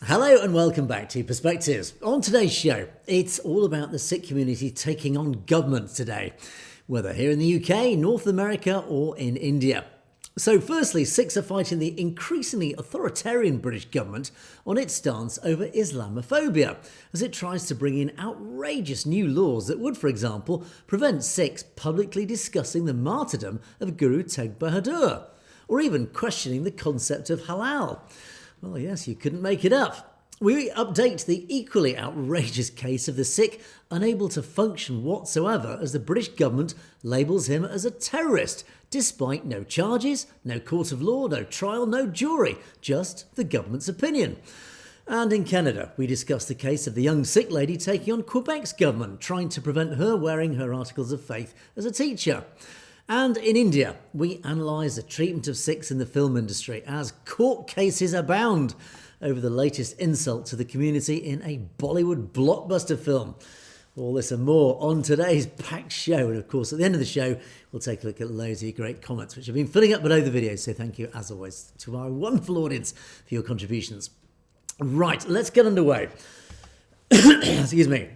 Hello and welcome back to Perspectives. On today's show, it's all about the Sikh community taking on government today, whether here in the UK, North America or in India. So firstly, Sikhs are fighting the increasingly authoritarian British government on its stance over Islamophobia, as it tries to bring in outrageous new laws that would, for example, prevent Sikhs publicly discussing the martyrdom of Guru Tegh Bahadur, or even questioning the concept of halal. Well, yes, you couldn't make it up. We update the equally outrageous case of the Sikh unable to function whatsoever as the British government labels him as a terrorist, despite no charges, no court of law, no trial, no jury, just the government's opinion. And in Canada, we discuss the case of the young Sikh lady taking on Quebec's government, trying to prevent her wearing her articles of faith as a teacher. And in India, we analyse the treatment of Sikhs in the film industry as court cases abound over the latest insult to the community in a Bollywood blockbuster film. All this and more on today's packed show. And of course, at the end of the show, we'll take a look at loads of your great comments, which have been filling up below the video. So thank you, as always, to our wonderful audience for your contributions. Right, let's get underway. Excuse me.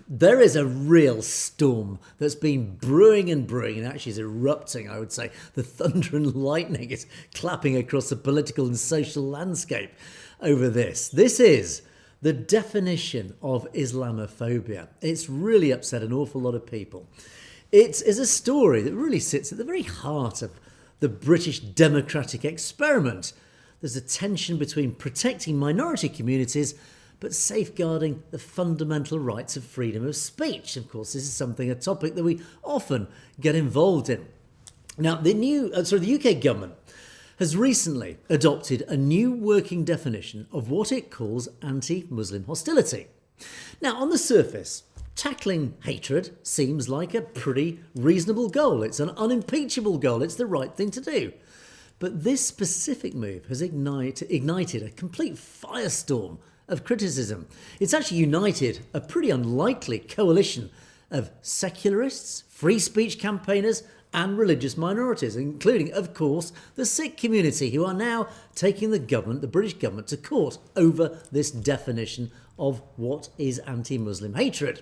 There is a real storm that's been brewing and actually is erupting, I would say. The thunder and lightning is clapping across the political and social landscape over this. This is the definition of Islamophobia. It's really upset an awful lot of people. It is a story that really sits at the very heart of the British democratic experiment. There's a tension between protecting minority communities but safeguarding the fundamental rights of freedom of speech. Of course, this is a topic that we often get involved in. Now, the UK government has recently adopted a new working definition of what it calls anti-Muslim hostility. Now, on the surface, tackling hatred seems like a pretty reasonable goal. It's an unimpeachable goal. It's the right thing to do. But this specific move has ignited a complete firestorm of criticism. It's actually united a pretty unlikely coalition of secularists, free speech campaigners and religious minorities, including, of course, the Sikh community, who are now taking the British government to court over this definition of what is anti-Muslim hatred.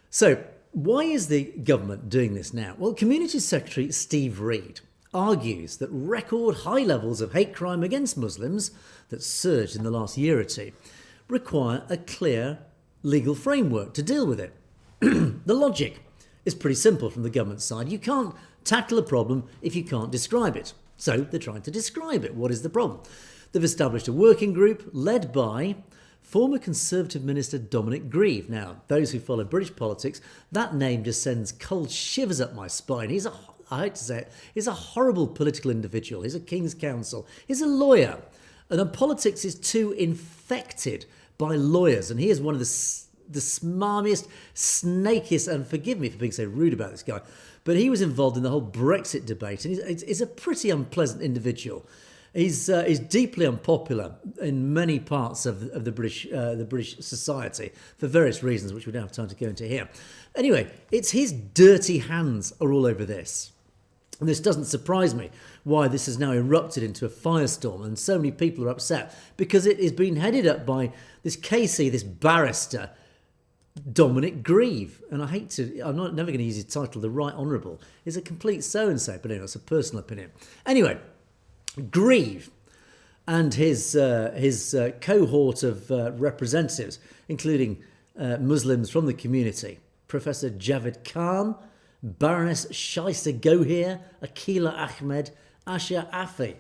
So why is the government doing this now? Well, Community Secretary Steve Reed argues that record high levels of hate crime against Muslims that surged in the last year or two require a clear legal framework to deal with it. The logic is pretty simple from the government side. You can't tackle a problem if you can't describe it. So they're trying to describe it. What is the problem? They've established a working group led by former Conservative Minister Dominic Grieve. Now, those who follow British politics, that name just sends cold shivers up my spine. I hate to say it, he's a horrible political individual. He's a King's Counsel. He's a lawyer. And politics is too infected by lawyers. And he is one of the smarmiest, snakiest, and forgive me for being so rude about this guy, but he was involved in the whole Brexit debate. And he's a pretty unpleasant individual. He's deeply unpopular in many parts of the British society for various reasons, which we don't have time to go into here. Anyway, it's his dirty hands are all over this. And this doesn't surprise me why this has now erupted into a firestorm and so many people are upset, because it is being headed up by this barrister, Dominic Grieve. And I'm never going to use his title, the Right Honourable. He's a complete so-and-so, but anyway, it's a personal opinion. Anyway, Grieve and his cohort of representatives, including Muslims from the community, Professor Javed Khan, Baroness Shaista Gohir, Akila Ahmed, Asha Afi.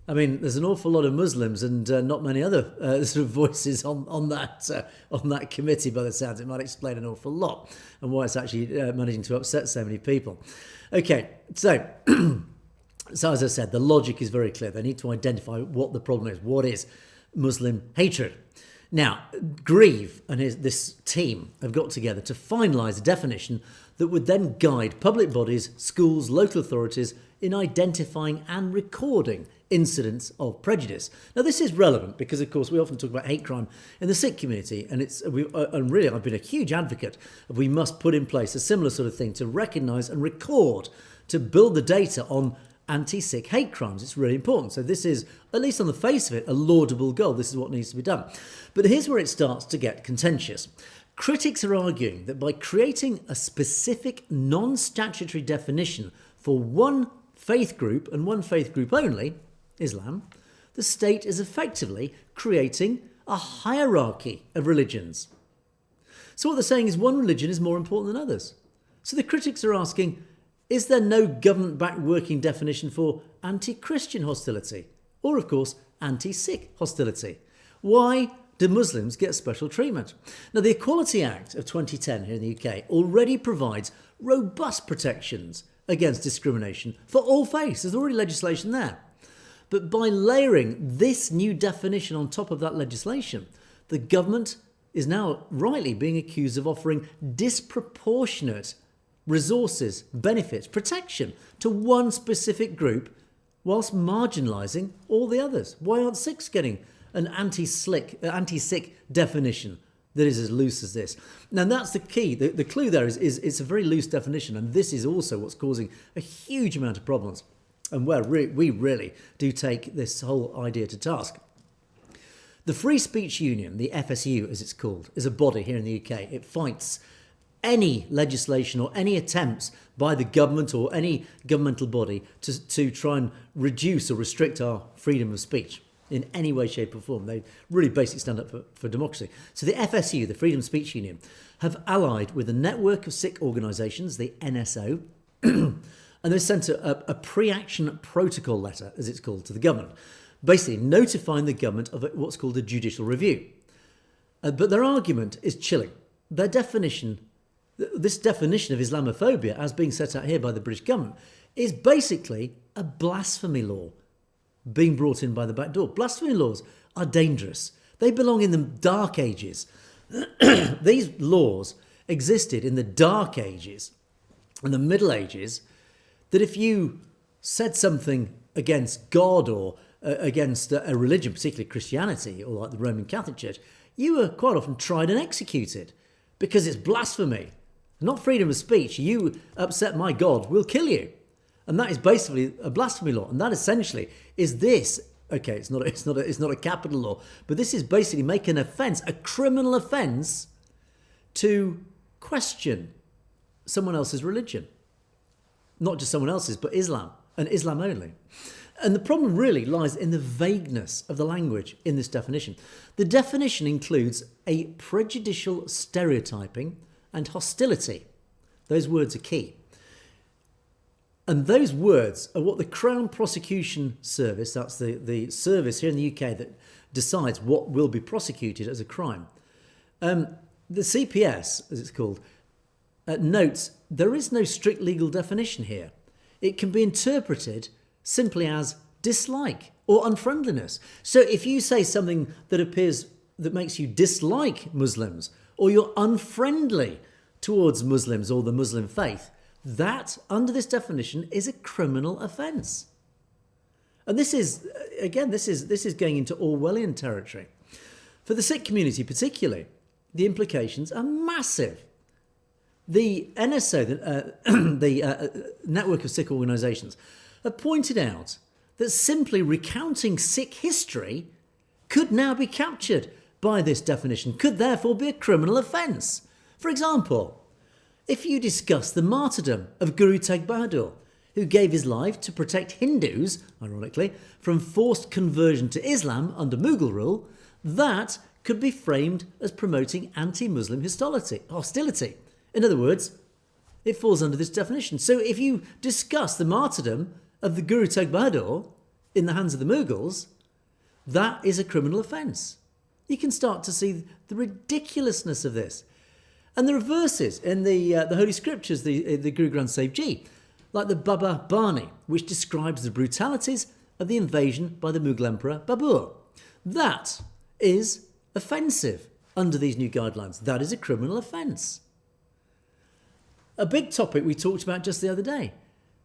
I mean, there's an awful lot of Muslims and not many other sort of voices on that committee. By the sounds, it might explain an awful lot and why it's actually managing to upset so many people. Okay, so as I said, the logic is very clear. They need to identify what the problem is. What is Muslim hatred? Now, Grieve and this team have got together to finalise a definition that would then guide public bodies, schools, local authorities in identifying and recording incidents of prejudice. Now, this is relevant because, of course, we often talk about hate crime in the Sikh community, and really I've been a huge advocate of we must put in place a similar sort of thing to recognise and record, to build the data on anti-Sikh hate crimes. It's really important. So this is, at least on the face of it, a laudable goal. This is what needs to be done. But here's where it starts to get contentious. Critics are arguing that by creating a specific non-statutory definition for one faith group and one faith group only, Islam, the state is effectively creating a hierarchy of religions. So what they're saying is one religion is more important than others. So the critics are asking, is there no government-backed working definition for anti-Christian hostility? Or, of course, anti-Sikh hostility? Why do Muslims get special treatment? Now, the Equality Act of 2010 here in the UK already provides robust protections against discrimination for all faiths. There's already legislation there. But by layering this new definition on top of that legislation, the government is now rightly being accused of offering disproportionate resources, benefits, protection to one specific group whilst marginalising all the others. Why aren't Sikhs getting an anti-Sikh definition that is as loose as this? Now that's the key. The clue there is it's a very loose definition, and this is also what's causing a huge amount of problems and where we really do take this whole idea to task. The Free Speech Union, the FSU as it's called, is a body here in the UK. It fights any legislation or any attempts by the government or any governmental body to try and reduce or restrict our freedom of speech in any way, shape or form. They really basically stand up for democracy. So the FSU, the Freedom Speech Union, have allied with a network of Sikh organisations, the NSO, and they sent a pre-action protocol letter, as it's called, to the government, basically notifying the government of what's called a judicial review. But their argument is chilling. Their definition, this definition of Islamophobia, as being set out here by the British government, is basically a blasphemy law being brought in by the back door. Blasphemy laws are dangerous. They belong in the Dark Ages. These laws existed in the Dark Ages and the Middle Ages, that if you said something against God or against a religion, particularly Christianity or like the Roman Catholic Church, you were quite often tried and executed because it's blasphemy, not freedom of speech. You upset my God, we'll kill you. And that is basically a blasphemy law. And that essentially is this. Okay, it's not a capital law, but this is basically making an offence, a criminal offence, to question someone else's religion. Not just someone else's, but Islam, and Islam only. And the problem really lies in the vagueness of the language in this definition. The definition includes a prejudicial stereotyping and hostility. Those words are key. And those words are what the Crown Prosecution Service, that's the service here in the UK that decides what will be prosecuted as a crime. The CPS, as it's called, notes there is no strict legal definition here. It can be interpreted simply as dislike or unfriendliness. So if you say something that makes you dislike Muslims, or you're unfriendly towards Muslims or the Muslim faith, that, under this definition, is a criminal offence. And this is going into Orwellian territory. For the Sikh community particularly, the implications are massive. The NSO, the network of Sikh organisations, have pointed out that simply recounting Sikh history could now be captured by this definition, could therefore be a criminal offence. For example, if you discuss the martyrdom of Guru Tegh Bahadur, who gave his life to protect Hindus, ironically, from forced conversion to Islam under Mughal rule, that could be framed as promoting anti-Muslim hostility. In other words, it falls under this definition. So if you discuss the martyrdom of the Guru Tegh Bahadur in the hands of the Mughals, that is a criminal offence. You can start to see the ridiculousness of this. And there are verses in the Holy Scriptures, the Guru Granth Sahib Ji, like the Baba Bani, which describes the brutalities of the invasion by the Mughal Emperor Babur. That is offensive under these new guidelines. That is a criminal offence. A big topic we talked about just the other day.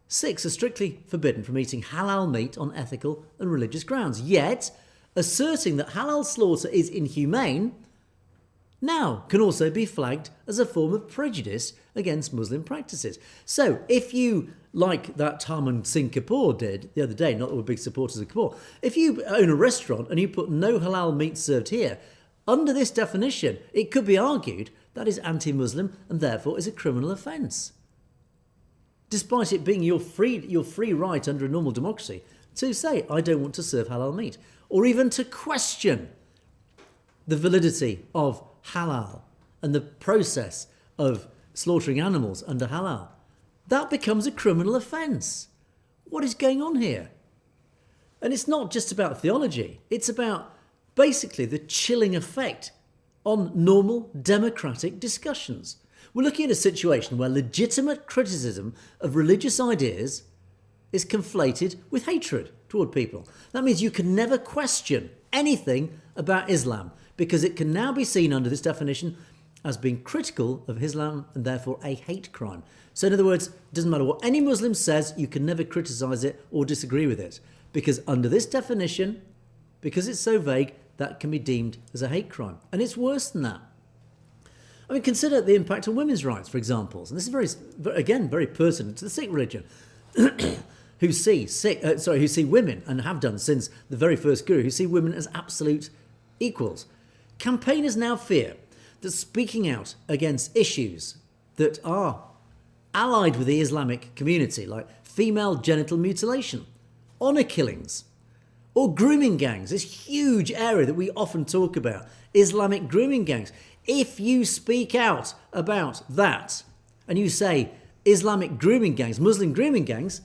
Sikhs are strictly forbidden from eating halal meat on ethical and religious grounds. Yet, asserting that halal slaughter is inhumane, now can also be flagged as a form of prejudice against Muslim practices. So if you, like that Harman Singh Kapoor did the other day, not that we're big supporters of Kapoor, if you own a restaurant and you put no halal meat served here, under this definition, it could be argued that is anti-Muslim and therefore is a criminal offence. Despite it being your free right under a normal democracy to say, I don't want to serve halal meat, or even to question the validity of halal and the process of slaughtering animals under halal, that becomes a criminal offence. What is going on here? And it's not just about theology, it's about basically the chilling effect on normal democratic discussions. We're looking at a situation where legitimate criticism of religious ideas is conflated with hatred toward people. That means you can never question anything about Islam because it can now be seen under this definition as being critical of Islam and therefore a hate crime. So in other words, it doesn't matter what any Muslim says, you can never criticise it or disagree with it, because under this definition, because it's so vague, that can be deemed as a hate crime. And it's worse than that. I mean, consider the impact on women's rights, for example. And this is very pertinent to the Sikh religion, who see women, and have done since the very first guru, who see women as absolute equals. Campaigners now fear that speaking out against issues that are allied with the Islamic community, like female genital mutilation, honour killings, or grooming gangs, this huge area that we often talk about, Islamic grooming gangs. If you speak out about that and you say Islamic grooming gangs, Muslim grooming gangs,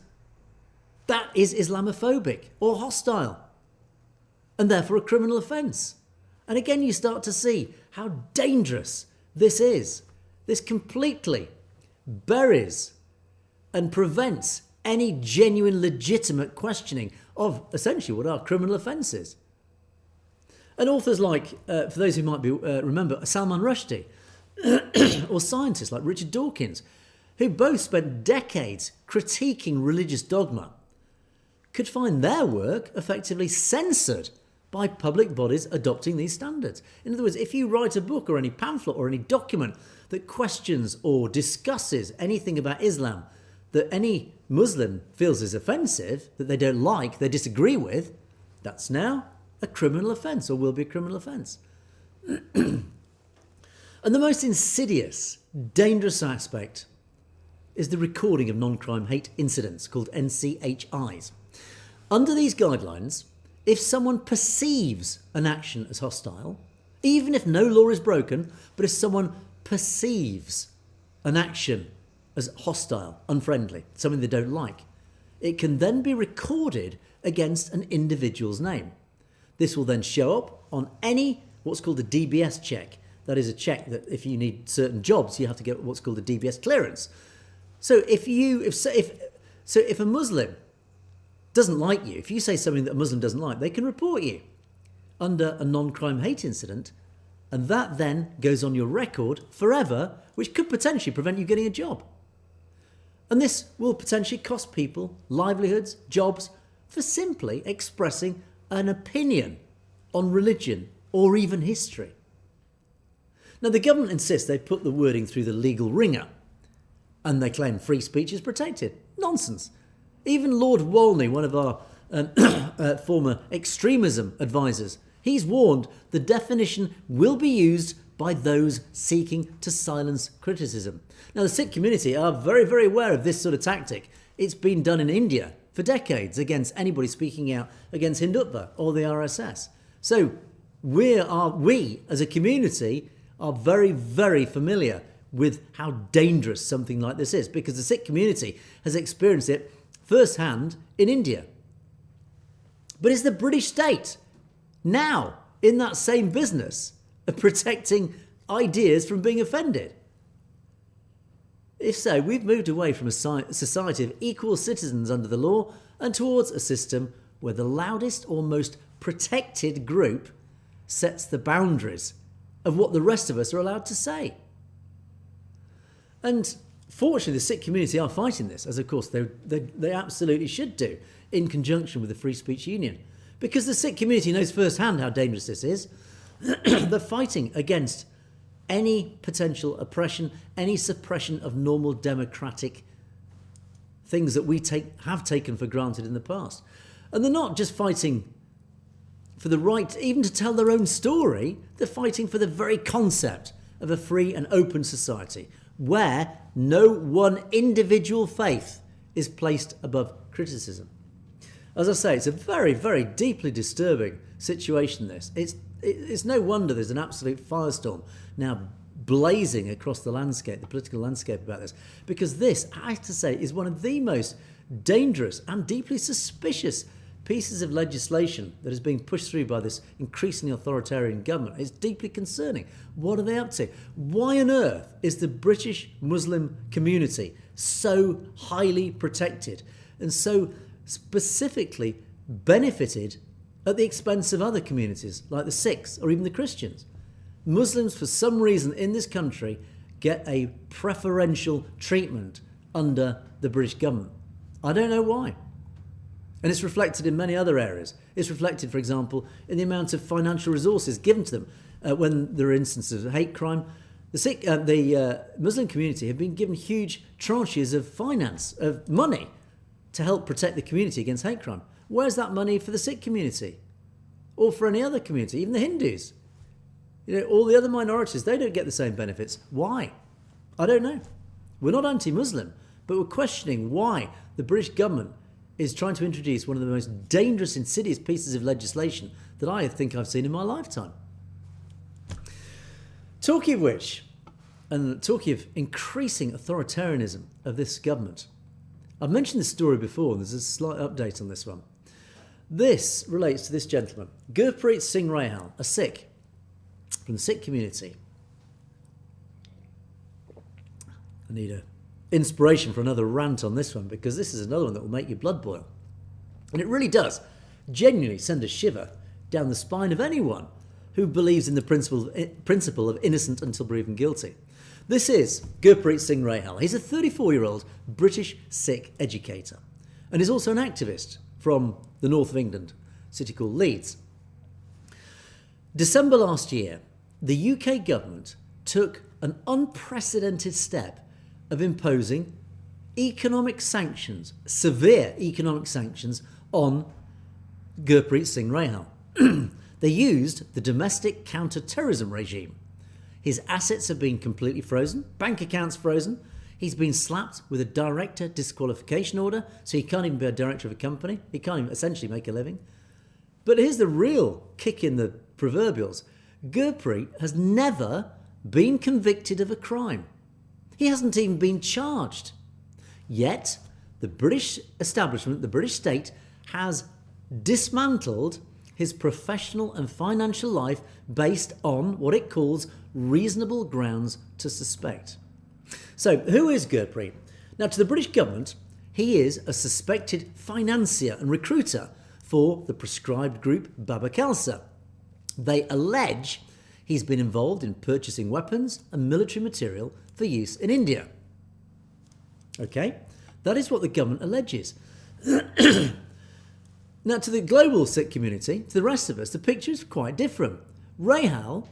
that is Islamophobic or hostile and therefore a criminal offence. And again, you start to see how dangerous this is. This completely buries and prevents any genuine, legitimate questioning of essentially what are criminal offences. And authors like, for those who might be remember, Salman Rushdie, or scientists like Richard Dawkins, who both spent decades critiquing religious dogma, could find their work effectively censored by public bodies adopting these standards. In other words, if you write a book or any pamphlet or any document that questions or discusses anything about Islam that any Muslim feels is offensive, that they don't like, they disagree with, that's now a criminal offence, or will be a criminal offence. And the most insidious, dangerous aspect is the recording of non-crime hate incidents, called NCHIs. Under these guidelines, if someone perceives an action as hostile, even if no law is broken, but if someone perceives an action as hostile, unfriendly, something they don't like, it can then be recorded against an individual's name. This will then show up on any what's called a DBS check. That is a check that if you need certain jobs, you have to get what's called a DBS clearance. So if a Muslim doesn't like you, if you say something that a Muslim doesn't like, they can report you under a non-crime hate incident, and that then goes on your record forever, which could potentially prevent you getting a job. And this will potentially cost people livelihoods, jobs, for simply expressing an opinion on religion or even history. Now, the government insists they put the wording through the legal ringer, and they claim free speech is protected. Nonsense. Even Lord Wolney, one of our former extremism advisors, he's warned the definition will be used by those seeking to silence criticism. Now, the Sikh community are very, very aware of this sort of tactic. It's been done in India for decades against anybody speaking out against Hindutva or the RSS. So we as a community are very, very familiar with how dangerous something like this is, because the Sikh community has experienced it firsthand in India. But is the British state now in that same business of protecting ideas from being offended? If so, we've moved away from a society of equal citizens under the law and towards a system where the loudest or most protected group sets the boundaries of what the rest of us are allowed to say. And fortunately, the Sikh community are fighting this, as of course they absolutely should do, in conjunction with the Free Speech Union. Because the Sikh community knows firsthand how dangerous this is. They're fighting against any potential oppression, any suppression of normal democratic things that we have taken for granted in the past. And they're not just fighting for the right even to tell their own story, they're fighting for the very concept of a free and open society where no one individual faith is placed above criticism. As I say, it's a very, very deeply disturbing situation, this. It's no wonder there's an absolute firestorm now blazing across the landscape, the political landscape about this, because this, I have to say, is one of the most dangerous and deeply suspicious pieces of legislation that is being pushed through by this increasingly authoritarian government. It's deeply concerning. What are they up to? Why on earth is the British Muslim community so highly protected and so specifically benefited at the expense of other communities like the Sikhs or even the Christians? Muslims, for some reason in this country, get a preferential treatment under the British government. I don't know why. And it's reflected in many other areas. It's reflected, for example, in the amount of financial resources given to them when there are instances of hate crime. The Muslim community have been given huge tranches of finance, of money, to help protect the community against hate crime. Where's that money for the Sikh community? Or for any other community, even the Hindus? All the other minorities, they don't get the same benefits. Why? I don't know. We're not anti-Muslim, but we're questioning why the British government is trying to introduce one of the most dangerous, insidious pieces of legislation that I think I've seen in my lifetime. Talking of which, and talking of increasing authoritarianism of this government, I've mentioned this story before, and there's a slight update on this one. This relates to this gentleman, Gurpreet Singh Rahal, a Sikh from the Sikh community. I need a inspiration for another rant on this one, because this is another one that will make your blood boil. And it really does genuinely send a shiver down the spine of anyone who believes in the principle of innocent until proven guilty. This is Gurpreet Singh Rahal. He's a 34-year-old British Sikh educator and is also an activist from the north of England, a city called Leeds. December last year, the UK government took an unprecedented step of imposing economic sanctions, severe economic sanctions on Gurpreet Singh Rahal. They used the domestic counter-terrorism regime. His assets have been completely frozen, bank accounts frozen. He's been slapped with a director disqualification order, so he can't even be a director of a company. He can't even essentially make a living. But here's the real kick in the proverbials. Gurpreet has never been convicted of a crime. He hasn't even been charged. Yet, the British establishment, the British state, has dismantled his professional and financial life based on what it calls reasonable grounds to suspect. So, who is Gurpreet? Now, to the British government, he is a suspected financier and recruiter for the proscribed group Baba Khalsa. They allege he's been involved in purchasing weapons and military material for use in India. Okay, that is what the government alleges. Now, to the global Sikh community, to the rest of us, the picture is quite different. Rahal,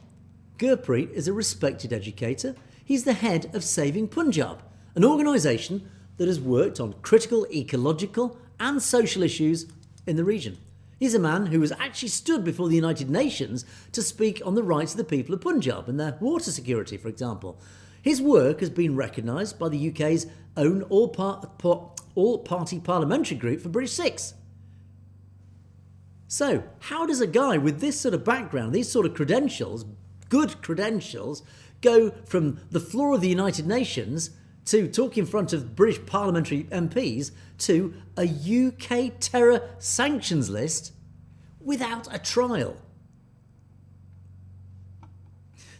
Gurpreet, is a respected educator. He's the head of Saving Punjab, an organisation that has worked on critical ecological and social issues in the region. He's a man who has actually stood before the United Nations to speak on the rights of the people of Punjab and their water security, for example. His work has been recognised by the UK's own all-party parliamentary group for British Sikhs. So, how does a guy with this sort of background, these sort of credentials, good credentials, go from the floor of the United Nations to talk in front of British parliamentary MPs to a UK terror sanctions list without a trial?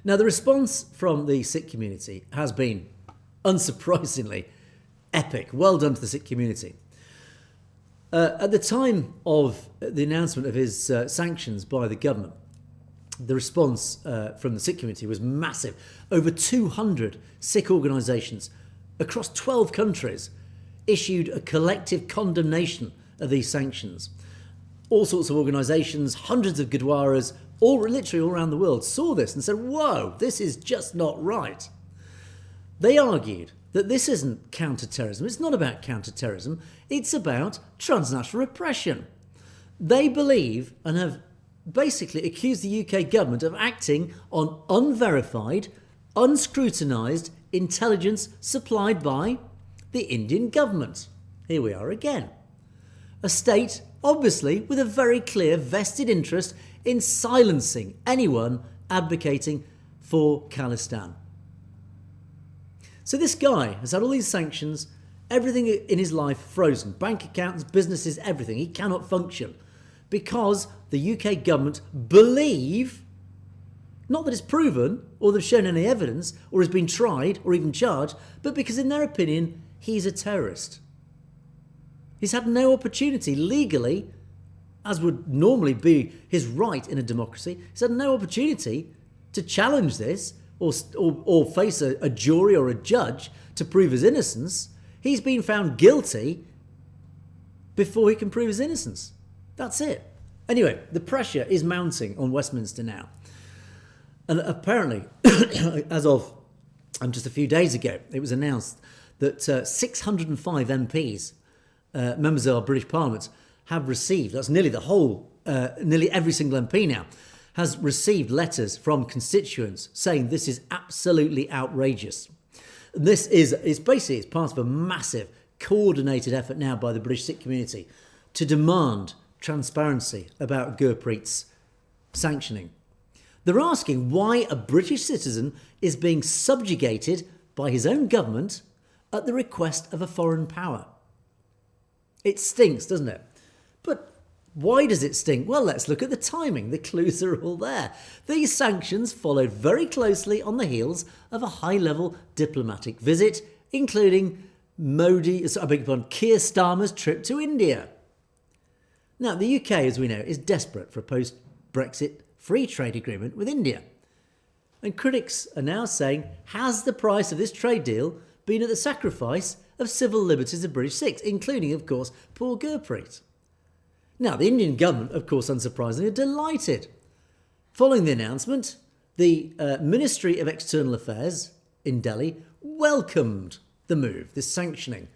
Now, the response from the Sikh community has been, unsurprisingly, epic. Well done to the Sikh community. At the time of the announcement of his sanctions by the government, the response from the Sikh community was massive. Over 200 Sikh organisations across 12 countries issued a collective condemnation of these sanctions. All sorts of organisations, hundreds of gurdwaras, literally all around the world, saw this and said, whoa, this is just not right. They argued that this isn't counter-terrorism. It's not about counter-terrorism. It's about transnational repression. They believe and have basically accused the UK government of acting on unverified, unscrutinised intelligence supplied by the Indian government. Here we are again. A state, obviously, with a very clear vested interest in silencing anyone advocating for Khalistan. So this guy has had all these sanctions, everything in his life frozen, bank accounts, businesses, everything. He cannot function because the UK government believe, not that it's proven or they've shown any evidence or has been tried or even charged, but because in their opinion, he's a terrorist. He's had no opportunity legally, as would normally be his right in a democracy. He's had no opportunity to challenge this or face a jury or a judge to prove his innocence. He's been found guilty before he can prove his innocence. That's it. Anyway, the pressure is mounting on Westminster now. And apparently, as of just a few days ago, it was announced that 605 MPs, members of our British Parliament, have received, that's nearly the whole, nearly every single MP now, has received letters from constituents saying this is absolutely outrageous. This is basically part of a massive coordinated effort now by the British Sikh community to demand transparency about Gurpreet's sanctioning. They're asking why a British citizen is being subjugated by his own government at the request of a foreign power. It stinks, doesn't it? But why does it stink? Well, let's look at the timing. The clues are all there. These sanctions followed very closely on the heels of a high-level diplomatic visit, including Keir Starmer's trip to India. Now, the UK, as we know, is desperate for a post-Brexit free trade agreement with India. And critics are now saying, has the price of this trade deal been at the sacrifice of civil liberties of British Sikhs, including, of course, poor Gurpreet? Now, the Indian government, of course, unsurprisingly, are delighted. Following the announcement, the Ministry of External Affairs in Delhi welcomed the move, this sanctioning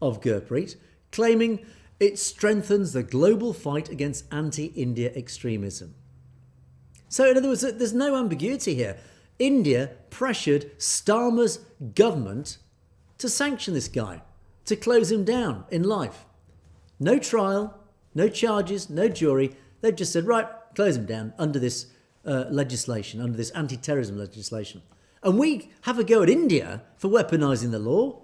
of Gurpreet, claiming it strengthens the global fight against anti-India extremism. So, in other words, there's no ambiguity here. India pressured Starmer's government to sanction this guy, to close him down in life. No trial, no charges, no jury. They've just said, right, close him down under this legislation, under this anti-terrorism legislation. And we have a go at India for weaponising the law.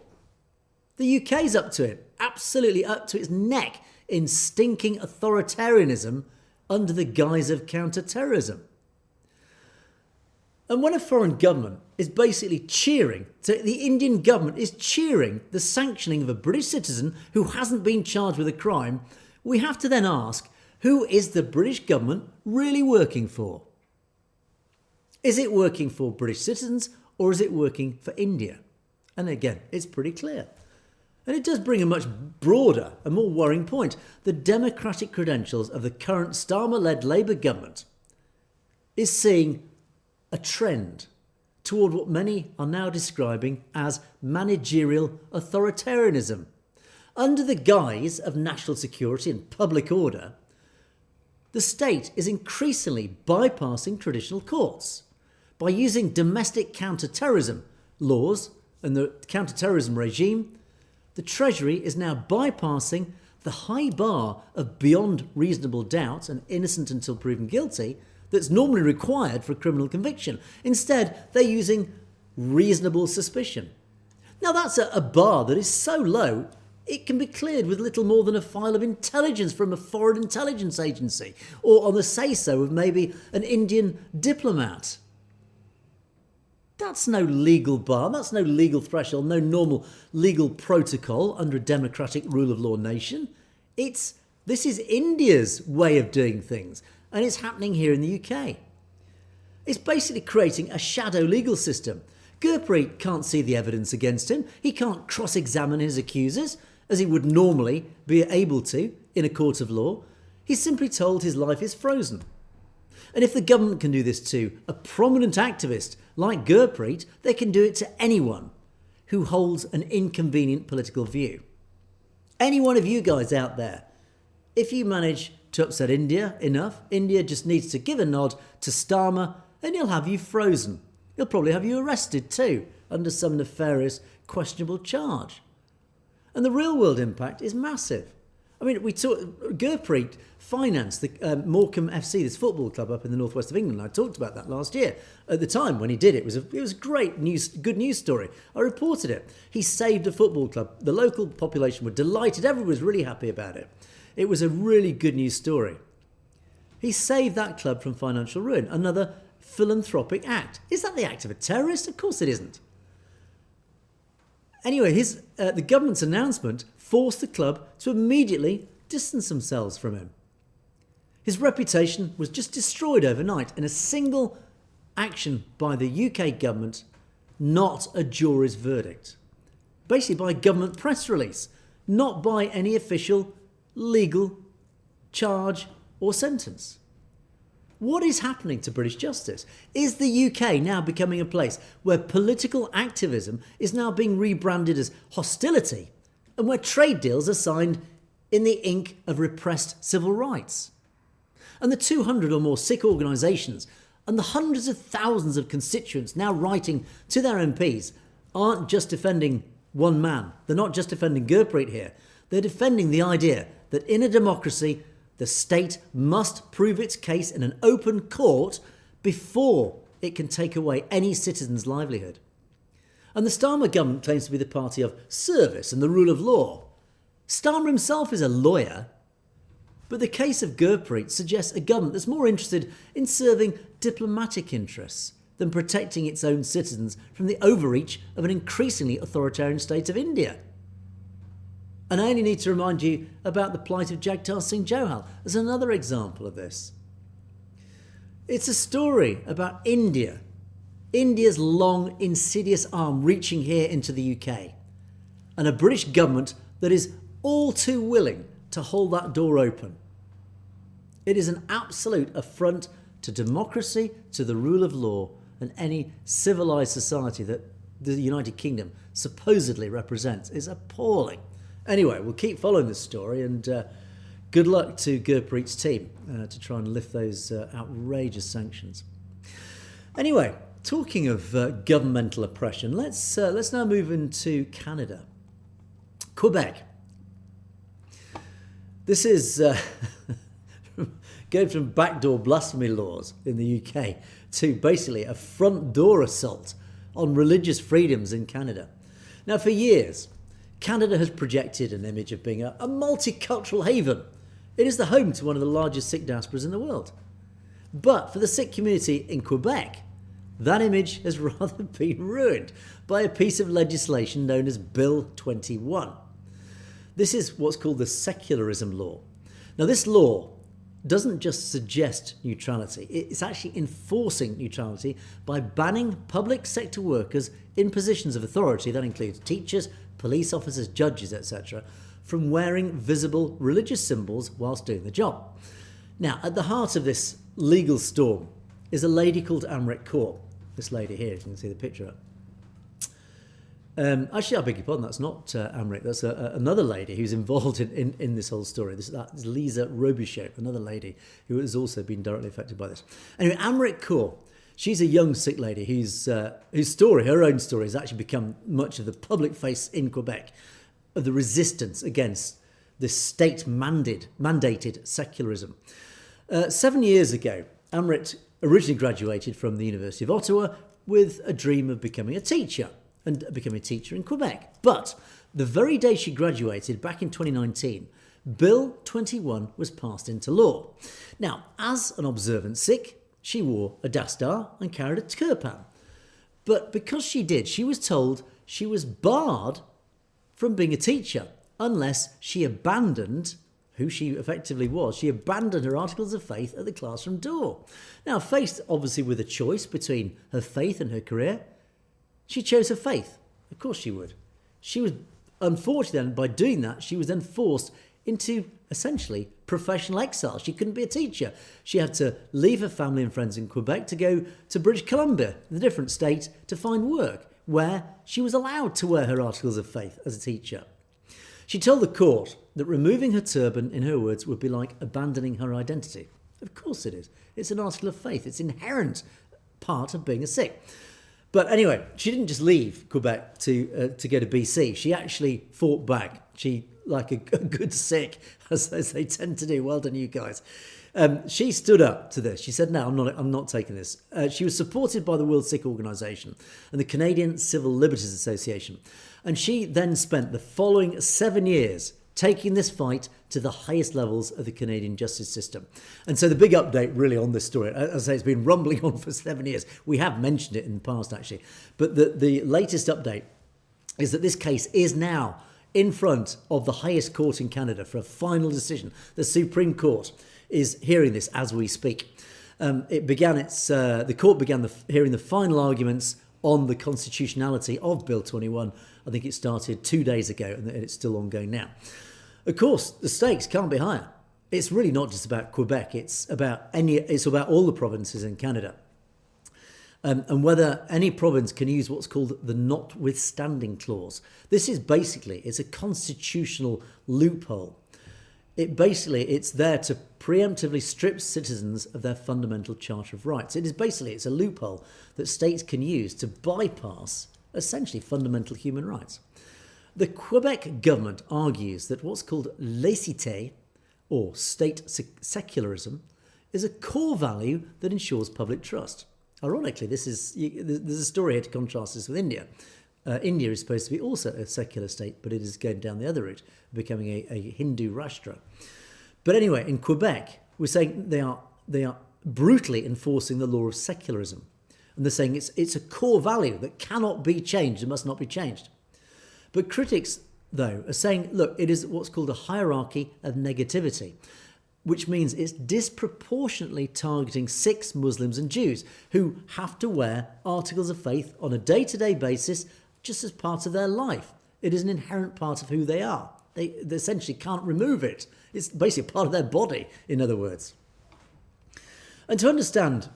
The UK's up to it, absolutely up to its neck in stinking authoritarianism under the guise of counter-terrorism. And when a foreign government is basically cheering, so the Indian government is cheering the sanctioning of a British citizen who hasn't been charged with a crime, we have to then ask, who is the British government really working for? Is it working for British citizens or is it working for India? And again, it's pretty clear. And it does bring a much broader and more worrying point. The democratic credentials of the current Starmer-led Labour government is seeing a trend toward what many are now describing as managerial authoritarianism. Under the guise of national security and public order, the state is increasingly bypassing traditional courts by using domestic counter-terrorism laws and the counter-terrorism regime. The Treasury is now bypassing the high bar of beyond reasonable doubt and innocent until proven guilty that's normally required for a criminal conviction. Instead, they're using reasonable suspicion. Now, that's a bar that is so low, it can be cleared with little more than a file of intelligence from a foreign intelligence agency, or on the say-so of maybe an Indian diplomat. That's no legal bar, that's no legal threshold, no normal legal protocol under a democratic rule of law nation. This is India's way of doing things, and it's happening here in the UK. It's basically creating a shadow legal system. Gurpreet can't see the evidence against him. He can't cross-examine his accusers, as he would normally be able to in a court of law. He's simply told his life is frozen. And if the government can do this to a prominent activist like Gurpreet, they can do it to anyone who holds an inconvenient political view. Any one of you guys out there, if you manage to upset India enough, India just needs to give a nod to Starmer and he'll have you frozen. He'll probably have you arrested too, under some nefarious, questionable charge. And the real world impact is massive. I mean, Gurpreet financed the Morecambe FC, this football club up in the northwest of England. I talked about that last year. At the time when he did it, it was a great news, good news story. I reported it. He saved a football club. The local population were delighted. Everyone was really happy about it. It was a really good news story. He saved that club from financial ruin. Another philanthropic act. Is that the act of a terrorist? Of course it isn't. Anyway, the government's announcement forced the club to immediately distance themselves from him. His reputation was just destroyed overnight in a single action by the UK government, not a jury's verdict. Basically by a government press release, not by any official legal charge or sentence. What is happening to British justice? Is the UK now becoming a place where political activism is now being rebranded as hostility and where trade deals are signed in the ink of repressed civil rights? And the 200 or more Sikh organisations and the hundreds of thousands of constituents now writing to their MPs aren't just defending one man. They're not just defending Gurpreet here. They're defending the idea that in a democracy, the state must prove its case in an open court before it can take away any citizen's livelihood. And the Starmer government claims to be the party of service and the rule of law. Starmer himself is a lawyer, but the case of Gurpreet suggests a government that's more interested in serving diplomatic interests than protecting its own citizens from the overreach of an increasingly authoritarian state of India. And I only need to remind you about the plight of Jagtar Singh Johal as another example of this. It's a story about India, India's long, insidious arm reaching here into the UK, and a British government that is all too willing to hold that door open. It is an absolute affront to democracy, to the rule of law, and any civilised society that the United Kingdom supposedly represents. Is appalling. Anyway, we'll keep following this story, and good luck to Gurpreet's team to try and lift those outrageous sanctions. Anyway, talking of governmental oppression, let's now move into Canada. Quebec. This is going from backdoor blasphemy laws in the UK to basically a front door assault on religious freedoms in Canada. Now, for years, Canada has projected an image of being a multicultural haven. It is the home to one of the largest Sikh diasporas in the world. But for the Sikh community in Quebec, that image has rather been ruined by a piece of legislation known as Bill 21. This is what's called the secularism law. Now, this law doesn't just suggest neutrality, it's actually enforcing neutrality by banning public sector workers in positions of authority, that includes teachers, police officers, judges, etc., from wearing visible religious symbols whilst doing the job. Now, at the heart of this legal storm is a lady called Amrit Kaur. This lady here, you can see the picture of. Actually, I beg your pardon, that's not Amrit, that's another lady who's involved in this whole story. That's Lisa Robichaud, another lady who has also been directly affected by this. Anyway, Amrit Kaur, she's a young Sikh lady whose story, her own story, has actually become much of the public face in Quebec of the resistance against this state-mandated secularism. 7 years ago, Amrit originally graduated from the University of Ottawa with a dream of becoming a teacher and becoming a teacher in Quebec. But the very day she graduated, back in 2019, Bill 21 was passed into law. Now, as an observant Sikh, she wore a dastar and carried a kirpan. But because she did, she was told she was barred from being a teacher unless she abandoned who she effectively was. She abandoned her articles of faith at the classroom door. Now, faced obviously with a choice between her faith and her career, she chose her faith. Of course she would. She was, unfortunately, then, by doing that, she was then forced into essentially professional exile. She couldn't be a teacher. She had to leave her family and friends in Quebec to go to British Columbia, the different state, to find work where she was allowed to wear her articles of faith as a teacher. She told the court that removing her turban, in her words, would be like abandoning her identity. Of course it is. It's an article of faith. It's an inherent part of being a Sikh. But anyway, she didn't just leave Quebec to go to BC. She actually fought back. She, like a good Sikh, as they tend to do. Well done, you guys. She stood up to this. She said, no, I'm not taking this. She was supported by the World Sikh Organisation and the Canadian Civil Liberties Association. And she then spent the following 7 years taking this fight to the highest levels of the Canadian justice system. And so the big update really on this story, as I say, it's been rumbling on for 7 years. We have mentioned it in the past, actually. But the latest update is that this case is now in front of the highest court in Canada for a final decision. The Supreme Court is hearing this as we speak. The court began hearing the final arguments on the constitutionality of Bill 21. I think it started 2 days ago and it's still ongoing now. Of course, the stakes can't be higher. It's really not just about Quebec. It's about all the provinces in Canada. And whether any province can use what's called the notwithstanding clause. This is basically, it's a constitutional loophole. It's there to preemptively strip citizens of their fundamental Charter of Rights. It's a loophole that states can use to bypass essentially fundamental human rights. The Quebec government argues that what's called laïcité, or state secularism, is a core value that ensures public trust. Ironically, there's a story here to contrast this with India. India is supposed to be also a secular state, but it is going down the other route, becoming a Hindu Rashtra. But anyway, in Quebec, we're saying they are brutally enforcing the law of secularism. And they're saying it's a core value that cannot be changed and must not be changed. But critics, though, are saying, look, it is what's called a hierarchy of negativity, which means it's disproportionately targeting Sikhs, Muslims and Jews who have to wear articles of faith on a day-to-day basis just as part of their life. It is an inherent part of who they are. They essentially can't remove it. It's basically part of their body, in other words. And to understand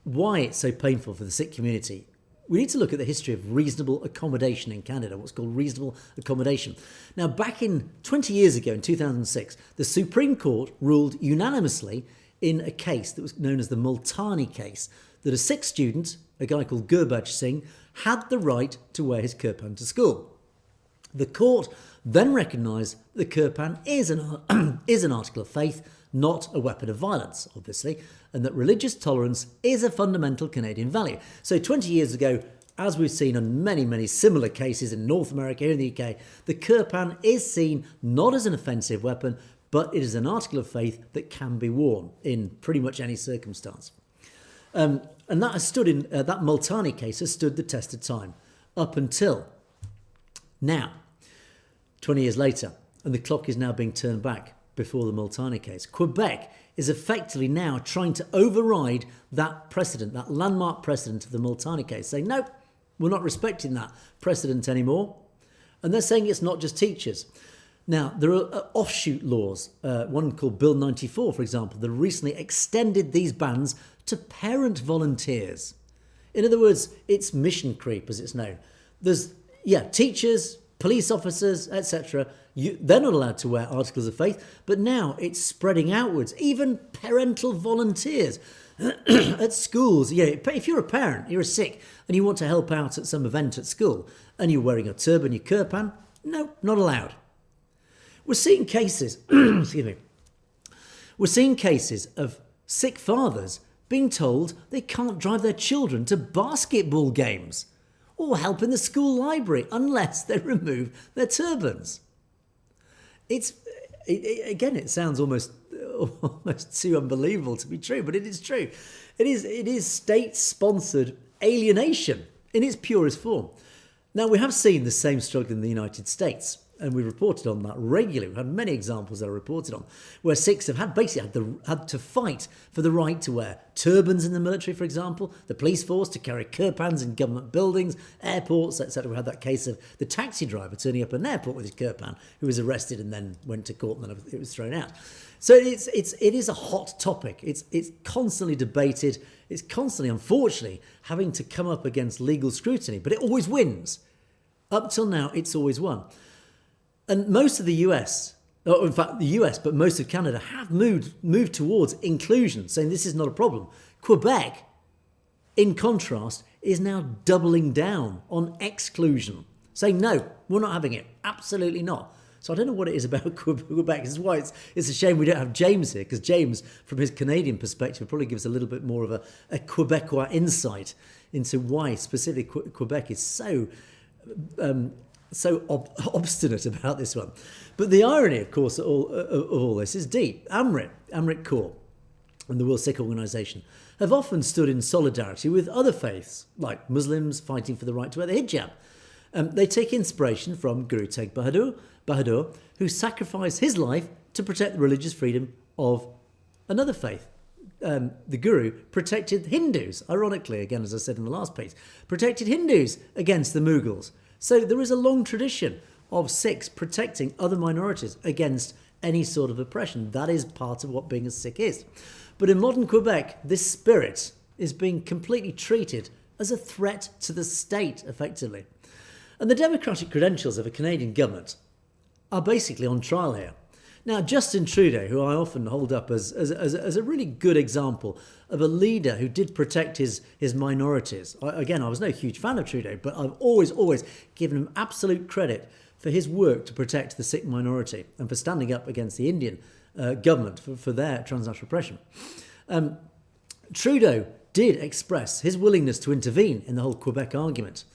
why it's so painful for the Sikh community, we need to look at the history of reasonable accommodation in Canada, what's called reasonable accommodation. Now, back in 20 years ago, in 2006, the Supreme Court ruled unanimously in a case that was known as the Multani case, that a Sikh student, a guy called Gurbaj Singh, had the right to wear his kirpan to school. The court then recognised the kirpan is an article of faith, not a weapon of violence, obviously, and that religious tolerance is a fundamental Canadian value. So 20 years ago, as we've seen on many, many similar cases in North America, here in the UK, the kirpan is seen not as an offensive weapon, but it is an article of faith that can be worn in pretty much any circumstance. And that has stood in that Multani case has stood the test of time up until now, 20 years later, and the clock is now being turned back before the Multani case. Quebec is effectively now trying to override that precedent, that landmark precedent of the Multani case, saying, nope, we're not respecting that precedent anymore. And they're saying it's not just teachers. Now, there are offshoot laws, one called Bill 94, for example, that recently extended these bans to parent volunteers. In other words, it's mission creep, as it's known. There's, teachers, police officers, etc., they're not allowed to wear articles of faith, but now it's spreading outwards. Even parental volunteers at schools. If you're a parent, you're a Sikh, and you want to help out at some event at school, and you're wearing a turban, your kirpan, no, not allowed. We're seeing cases, We're seeing cases of Sikh fathers being told they can't drive their children to basketball games or help in the school library unless they remove their turbans. It sounds almost too unbelievable to be true, but it is true. It is state-sponsored alienation in its purest form. Now, we have seen the same struggle in the United States. And we reported on that regularly. We've had many examples that are reported on where Sikhs have had to fight for the right to wear turbans in the military, for example, the police force to carry kirpans in government buildings, airports, etc. We had that case of the taxi driver turning up at an airport with his kirpan, who was arrested and then went to court and then it was thrown out. So it is a hot topic. It's constantly debated. It's constantly, unfortunately, having to come up against legal scrutiny, but it always wins. Up till now, it's always won. And most of the US, or in fact the US, but most of Canada have moved towards inclusion, saying this is not a problem. Quebec, in contrast, is now doubling down on exclusion, saying no, we're not having it, absolutely not. So I don't know what it is about Quebec. This is why it's a shame we don't have James here, because James, from his Canadian perspective, will probably give us a little bit more of a Quebecois insight into why specifically Quebec is so obstinate about this one. But the irony, of course, of all this is deep. Amrit Kaur and the World Sikh Organisation have often stood in solidarity with other faiths, like Muslims fighting for the right to wear the hijab. They take inspiration from Guru Tegh Bahadur, who sacrificed his life to protect the religious freedom of another faith. The Guru protected Hindus, ironically, again, as I said in the last piece, protected Hindus against the Mughals. So there is a long tradition of Sikhs protecting other minorities against any sort of oppression. That is part of what being a Sikh is. But in modern Quebec, this spirit is being completely treated as a threat to the state, effectively. And the democratic credentials of a Canadian government are basically on trial here. Now, Justin Trudeau, who I often hold up as a really good example of a leader who did protect his minorities. Again, I was no huge fan of Trudeau, but I've always given him absolute credit for his work to protect the Sikh minority and for standing up against the Indian government for their transnational oppression. Trudeau did express his willingness to intervene in the whole Quebec argument.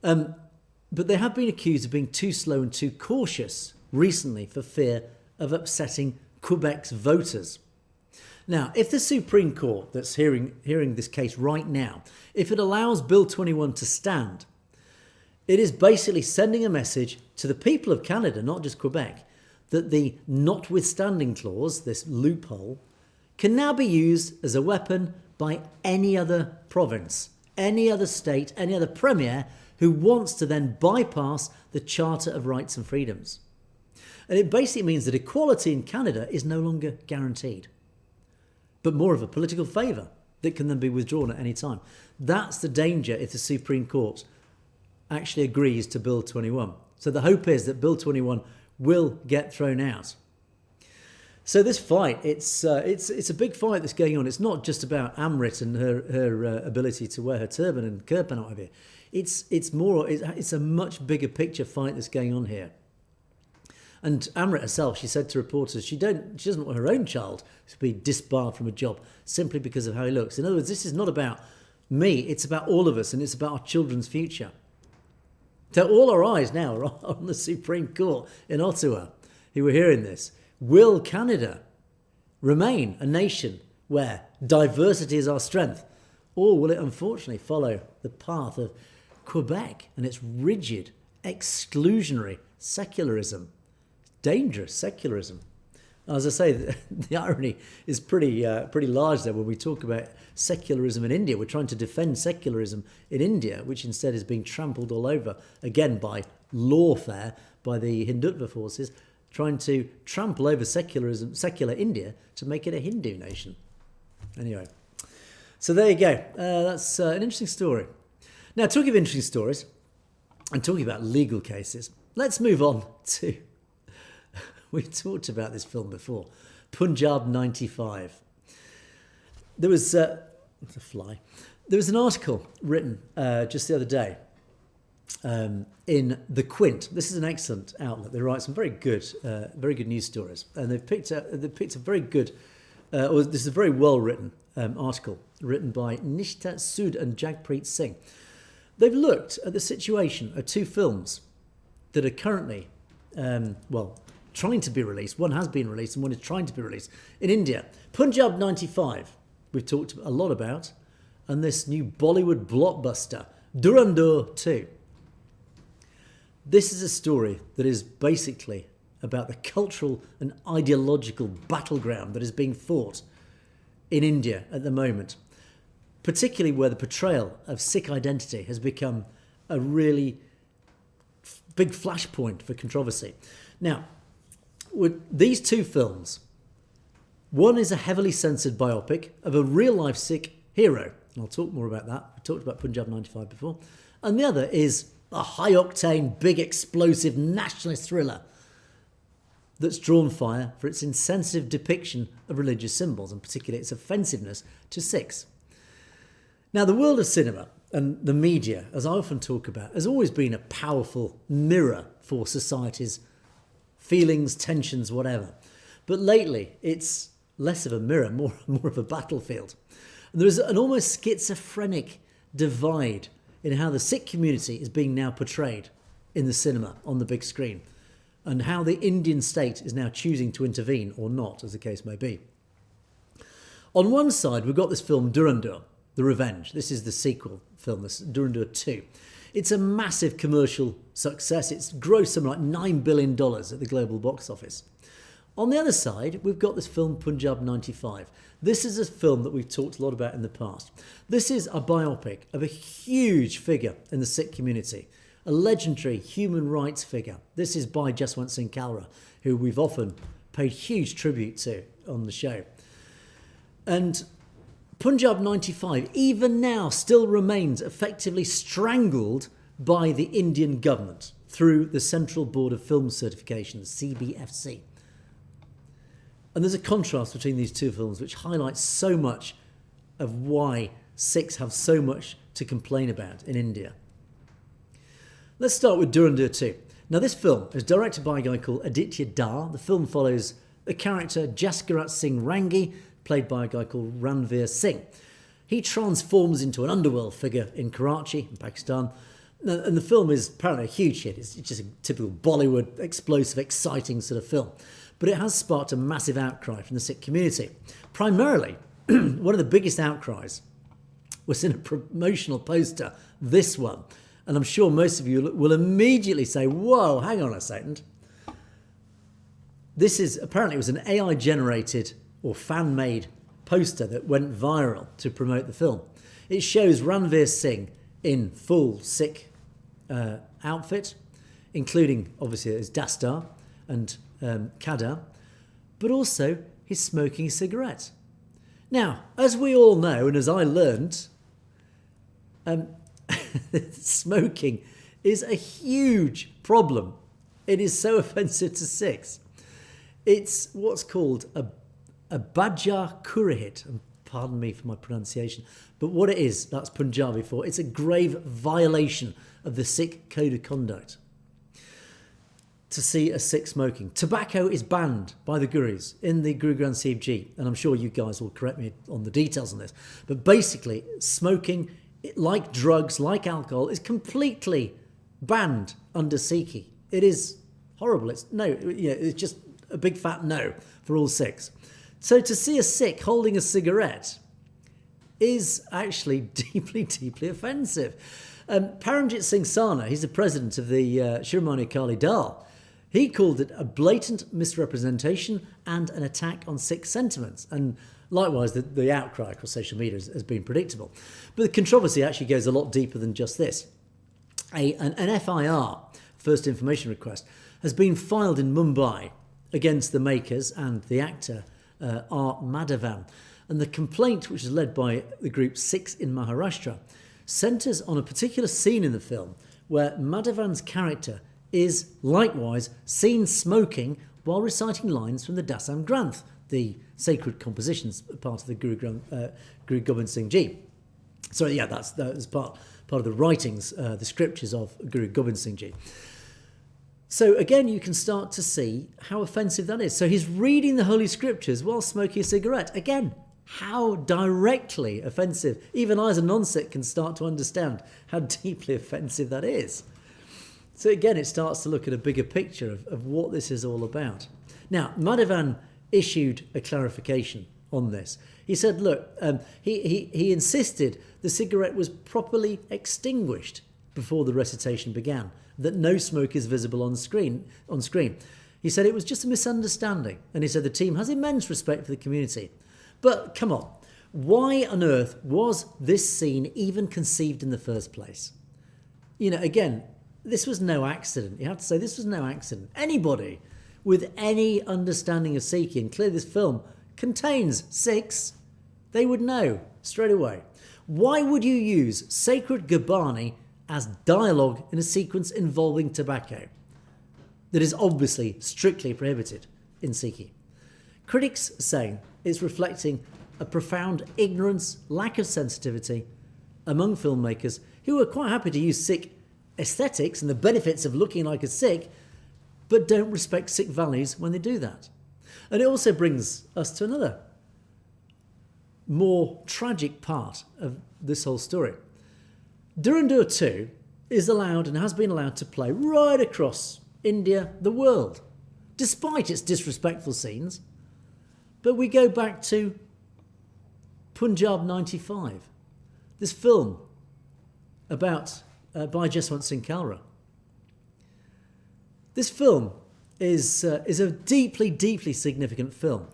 But they have been accused of being too slow and too cautious recently for fear of upsetting Quebec's voters. Now, if the Supreme Court that's hearing this case right now, if it allows Bill 21 to stand, it is basically sending a message to the people of Canada, not just Quebec, that the notwithstanding clause, this loophole, can now be used as a weapon by any other province, any other state, any other premier who wants to then bypass the Charter of Rights and Freedoms. And it basically means that equality in Canada is no longer guaranteed, but more of a political favour that can then be withdrawn at any time. That's the danger if the Supreme Court actually agrees to Bill 21. So the hope is that Bill 21 will get thrown out. So this fight, it's a big fight that's going on. It's not just about Amrit and her ability to wear her turban and kirpan or whatever. It's a much bigger picture fight that's going on here. And Amrit herself, she said to reporters, she doesn't want her own child to be disbarred from a job simply because of how he looks. In other words, this is not about me, it's about all of us, and it's about our children's future. So all our eyes now are on the Supreme Court in Ottawa, who are hearing this. Will Canada remain a nation where diversity is our strength? Or will it unfortunately follow the path of Quebec and its rigid, exclusionary secularism? Dangerous secularism. As I say, the irony is pretty large there when we talk about secularism in India. We're trying to defend secularism in India, which instead is being trampled all over, again by lawfare, by the Hindutva forces, trying to trample over secular India to make it a Hindu nation. Anyway, so there you go. That's an interesting story. Now, talking of interesting stories and talking about legal cases, let's move on to... We've talked about this film before, Punjab 95. There was it's a fly. There was an article written just the other day in The Quint. This is an excellent outlet. They write some very good news stories, and they've picked a very good, or this is a very well written article written by Nishta Sood and Jagpreet Singh. They've looked at the situation of two films that are currently, trying to be released. One has been released and one is trying to be released in India. Punjab 95, we've talked a lot about, and this new Bollywood blockbuster, Dhurandhar 2. This is a story that is basically about the cultural and ideological battleground that is being fought in India at the moment, particularly where the portrayal of Sikh identity has become a really big flashpoint for controversy. Now, with these two films, one is a heavily censored biopic of a real-life Sikh hero, and I'll talk more about that. We talked about Punjab 95 before. And the other is a high-octane, big, explosive nationalist thriller that's drawn fire for its insensitive depiction of religious symbols, and particularly its offensiveness to Sikhs. Now, the world of cinema and the media, as I often talk about, has always been a powerful mirror for society's feelings, tensions, whatever. But lately, it's less of a mirror, more of a battlefield. And there is an almost schizophrenic divide in how the Sikh community is being now portrayed in the cinema, on the big screen, and how the Indian state is now choosing to intervene or not, as the case may be. On one side, we've got this film Dhurandhar, The Revenge. This is the sequel film, this Dhurandhar 2. It's a massive commercial success. It's grossed something like $9 billion at the global box office. On the other side, we've got this film Punjab 95. This is a film that we've talked a lot about in the past. This is a biopic of a huge figure in the Sikh community, a legendary human rights figure. This is by Jaswant Singh Kalra, who we've often paid huge tribute to on the show. And Punjab 95, even now, still remains effectively strangled by the Indian government through the Central Board of Film Certification, the CBFC. And there's a contrast between these two films which highlights so much of why Sikhs have so much to complain about in India. Let's start with Dhurandhar 2. Now, this film is directed by a guy called Aditya Dar. The film follows the character Jaskarat Singh Rangi, played by a guy called Ranveer Singh. He transforms into an underworld figure in Karachi, in Pakistan. And the film is apparently a huge hit. It's just a typical Bollywood, explosive, exciting sort of film. But it has sparked a massive outcry from the Sikh community. Primarily, one of the biggest outcries was in a promotional poster, this one. And I'm sure most of you will immediately say, whoa, hang on a second. This is, apparently it was an AI-generated or fan-made poster that went viral to promote the film. It shows Ranveer Singh in full Sikh outfit, including, obviously, his dastar and Kadar, but also he's smoking a cigarette. Now, as we all know, and as I learned, smoking is a huge problem. It is so offensive to Sikhs. It's what's called a Bajar Kurihit, and pardon me for my pronunciation, but what it is, that's Punjabi for, it's a grave violation of the Sikh Code of Conduct to see a Sikh smoking. Tobacco is banned by the Gurus in the Guru Granth Sahib Ji, and I'm sure you guys will correct me on the details on this, but basically smoking, like drugs, like alcohol, is completely banned under Sikhi. It is horrible. It's just a big fat no for all Sikhs. So to see a Sikh holding a cigarette is actually deeply, deeply offensive. Paramjit Singh Sarna, he's the president of the Shiromani Akali Dal. He called it a blatant misrepresentation and an attack on Sikh sentiments. And likewise, the outcry across social media has been predictable. But the controversy actually goes a lot deeper than just this. An FIR, First Information Request, has been filed in Mumbai against the makers and the actor R. Madhavan. And the complaint, which is led by the group Sikhs in Maharashtra, centres on a particular scene in the film where Madhavan's character is likewise seen smoking while reciting lines from the Dasam Granth, the sacred compositions part of the Guru Gobind Singh Ji. So yeah, that's part of the writings, the scriptures of Guru Gobind Singh Ji. So again, you can start to see how offensive that is. So he's reading the Holy Scriptures while smoking a cigarette. Again, how directly offensive. Even I as a non-Sikh can start to understand how deeply offensive that is. So again, it starts to look at a bigger picture of what this is all about. Now, Madhavan issued a clarification on this. He said, look, he insisted the cigarette was properly extinguished before the recitation began. that no smoke is visible on screen. He said it was just a misunderstanding, and he said the team has immense respect for the community. But come on, why on earth was this scene even conceived in the first place? You know, again, this was no accident. You have to say this was no accident. Anybody with any understanding of Sikhi, and clearly this film contains Sikhs, they would know straight away. Why would you use sacred Gurbani as dialogue in a sequence involving tobacco that is obviously strictly prohibited in Sikhi? Critics say it's reflecting a profound ignorance, lack of sensitivity among filmmakers who are quite happy to use Sikh aesthetics and the benefits of looking like a Sikh, but don't respect Sikh values when they do that. And it also brings us to another more tragic part of this whole story. Dhurandhar 2 is allowed and has been allowed to play right across India, the world, despite its disrespectful scenes. But we go back to Punjab 95, this film about by Jaswant Singh Kalra. This film is a deeply, deeply significant film.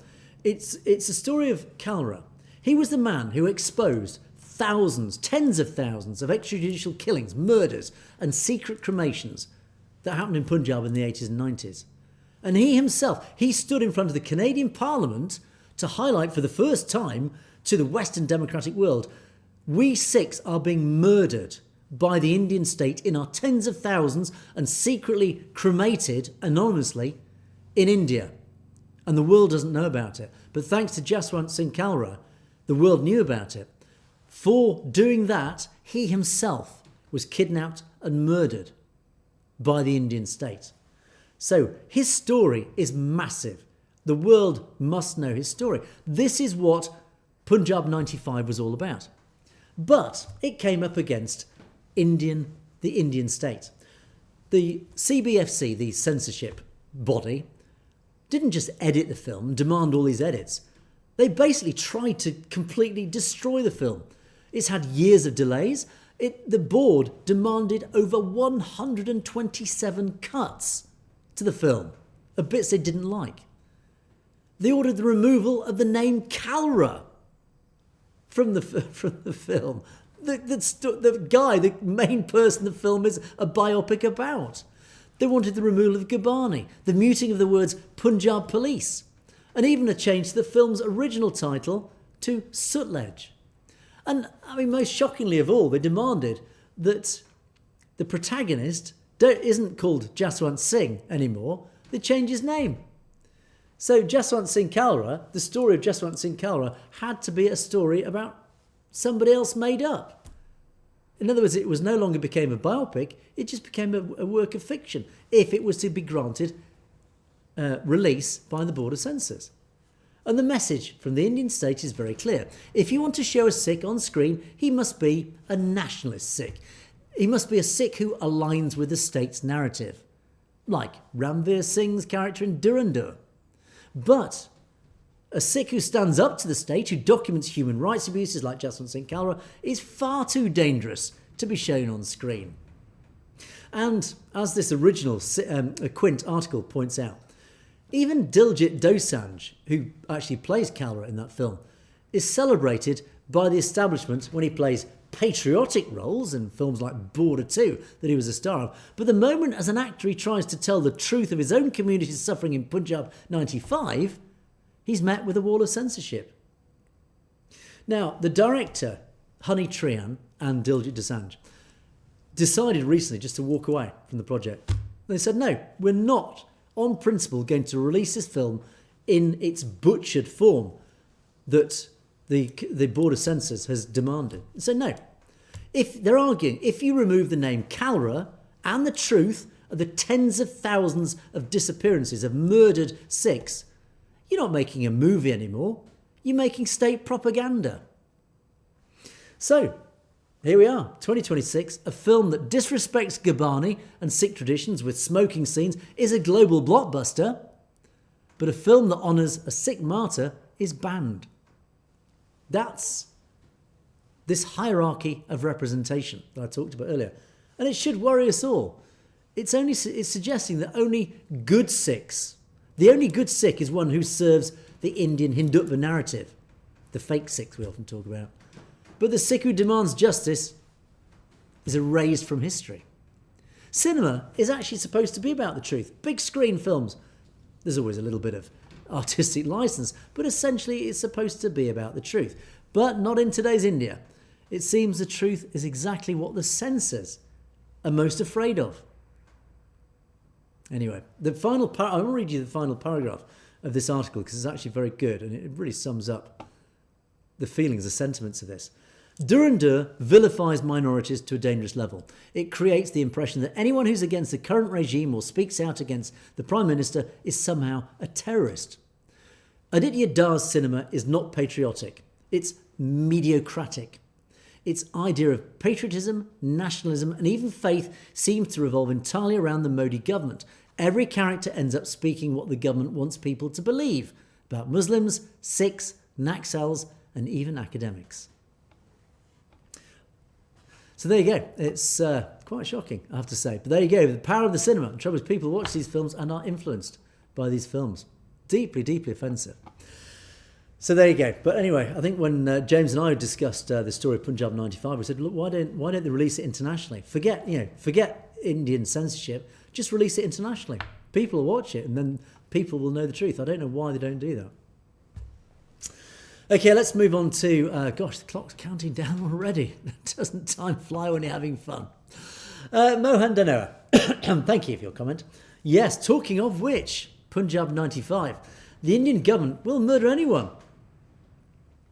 It's a story of Kalra. He was the man who exposed thousands, tens of thousands of extrajudicial killings, murders and secret cremations that happened in Punjab in the 80s and 90s. And he himself, he stood in front of the Canadian Parliament to highlight for the first time to the Western democratic world, we Sikhs are being murdered by the Indian state in our tens of thousands and secretly cremated anonymously in India. And the world doesn't know about it. But thanks to Jaswant Singh Kalra, the world knew about it. For doing that, he himself was kidnapped and murdered by the Indian state. So his story is massive. The world must know his story. This is what Punjab 95 was all about. But it came up against the Indian state. The CBFC, the censorship body, didn't just edit the film and demand all these edits. They basically tried to completely destroy the film. It's had years of delays. The board demanded over 127 cuts to the film of bits they didn't like. They ordered the removal of the name Kalra from the film. The guy, the main person the film is a biopic about. They wanted the removal of Gurbani, the muting of the words Punjab Police, and even a change to the film's original title to Sutlej. And, I mean, most shockingly of all, they demanded that the protagonist isn't called Jaswant Singh anymore. They change his name. So Jaswant Singh Kalra, the story of Jaswant Singh Kalra, had to be a story about somebody else made up. In other words, it was no longer became a biopic, it just became a work of fiction, if it was to be granted release by the Board of Censors. And the message from the Indian state is very clear. If you want to show a Sikh on screen, he must be a nationalist Sikh. He must be a Sikh who aligns with the state's narrative, like Ranveer Singh's character in Dhurandhar. But a Sikh who stands up to the state, who documents human rights abuses like Jaswant Singh Kalra, is far too dangerous to be shown on screen. And as this original Quint article points out, even Diljit Dosanjh, who actually plays Kalra in that film, is celebrated by the establishment when he plays patriotic roles in films like Border 2 that he was a star of. But the moment as an actor he tries to tell the truth of his own community's suffering in Punjab 95, he's met with a wall of censorship. Now, the director, Honey Trian and Diljit Dosanjh, decided recently just to walk away from the project. They said, no, we're not, on principle, going to release this film in its butchered form that the Board of Censors has demanded. So no. If they're arguing, if you remove the name Kalra and the truth of the tens of thousands of disappearances of murdered Sikhs, you're not making a movie anymore. You're making state propaganda. So, here we are, 2026, a film that disrespects Gurbani and Sikh traditions with smoking scenes is a global blockbuster, but a film that honours a Sikh martyr is banned. That's this hierarchy of representation that I talked about earlier. And it should worry us all. it's suggesting that only good Sikhs, the only good Sikh is one who serves the Indian Hindutva narrative, the fake Sikhs we often talk about. But the Sikh who demands justice is erased from history. Cinema is actually supposed to be about the truth. Big screen films, there's always a little bit of artistic license, but essentially it's supposed to be about the truth. But not in today's India. It seems the truth is exactly what the censors are most afraid of. Anyway, I want to read you the final paragraph of this article because it's actually very good and it really sums up the feelings, the sentiments of this. Durandar vilifies minorities to a dangerous level. It creates the impression that anyone who's against the current regime or speaks out against the Prime Minister is somehow a terrorist. Aditya Dar's cinema is not patriotic. It's mediocratic. Its idea of patriotism, nationalism and even faith seems to revolve entirely around the Modi government. Every character ends up speaking what the government wants people to believe about Muslims, Sikhs, Naxals and even academics. So there you go. It's quite shocking, I have to say. But there you go. The power of the cinema. The trouble is people watch these films and are influenced by these films. Deeply, deeply offensive. So there you go. But anyway, I think when James and I discussed the story of Punjab 95, we said, look, why don't they release it internationally? Forget Indian censorship. Just release it internationally. People will watch it and then people will know the truth. I don't know why they don't do that. Okay, let's move on to, gosh, the clock's counting down already. Doesn't time fly when you're having fun? Mohan Danoa, thank you for your comment. Yes, talking of which, Punjab 95, the Indian government will murder anyone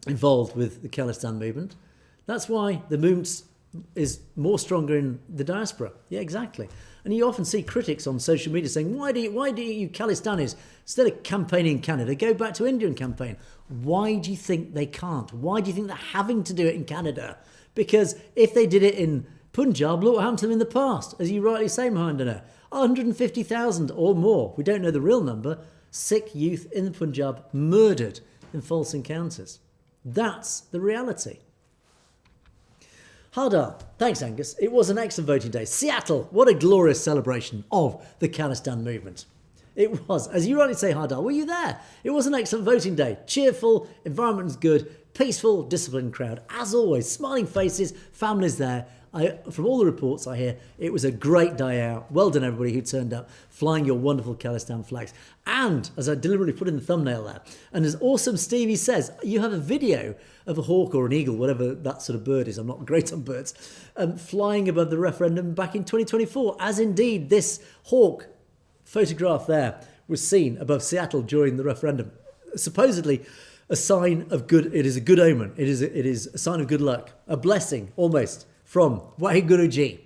involved with the Khalistan movement. That's why the movement is more stronger in the diaspora. Yeah, exactly. And you often see critics on social media saying, why do you Khalistanis, instead of campaigning in Canada, go back to India and campaign? Why do you think they can't? Why do you think they're having to do it in Canada? Because if they did it in Punjab, look what happened to them in the past. As you rightly say, Mahendra, 150,000 or more, we don't know the real number, Sikh youth in the Punjab murdered in false encounters. That's the reality. Hardar, thanks Angus. It was an excellent voting day. Seattle, what a glorious celebration of the Khalistan movement. It was, as you rightly say, Hardar, were you there? It was an excellent voting day. Cheerful, environment was good, peaceful, disciplined crowd. As always, smiling faces, families there. From all the reports I hear, it was a great day out. Well done everybody who turned up, flying your wonderful Khalistan flags. And, as I deliberately put in the thumbnail there, and as awesome Stevie says, you have a video of a hawk or an eagle, whatever that sort of bird is, I'm not great on birds, flying above the referendum back in 2024, as indeed this hawk photograph there was seen above Seattle during the referendum. Supposedly a sign of good, it is a good omen, it is a sign of good luck, a blessing almost from Waheguruji.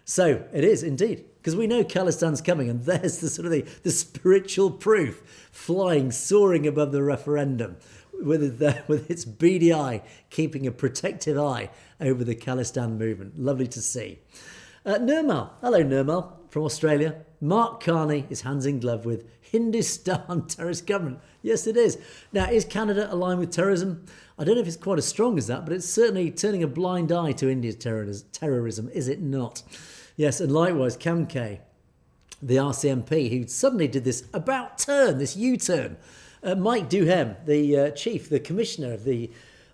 So it is indeed, because we know Khalistan's coming and there's the sort of the spiritual proof flying, soaring above the referendum with its beady eye, keeping a protective eye over the Khalistan movement. Lovely to see. Nirmal, hello Nirmal from Australia. Mark Carney is hands in glove with Hindustan terrorist government. Yes, it is. Now, is Canada aligned with terrorism? I don't know if it's quite as strong as that, but it's certainly turning a blind eye to India's terrorism, is it not? Yes, and likewise, Kamke, the RCMP, who suddenly did this about turn, this U-turn. Mike Duhem, the chief, the commissioner of the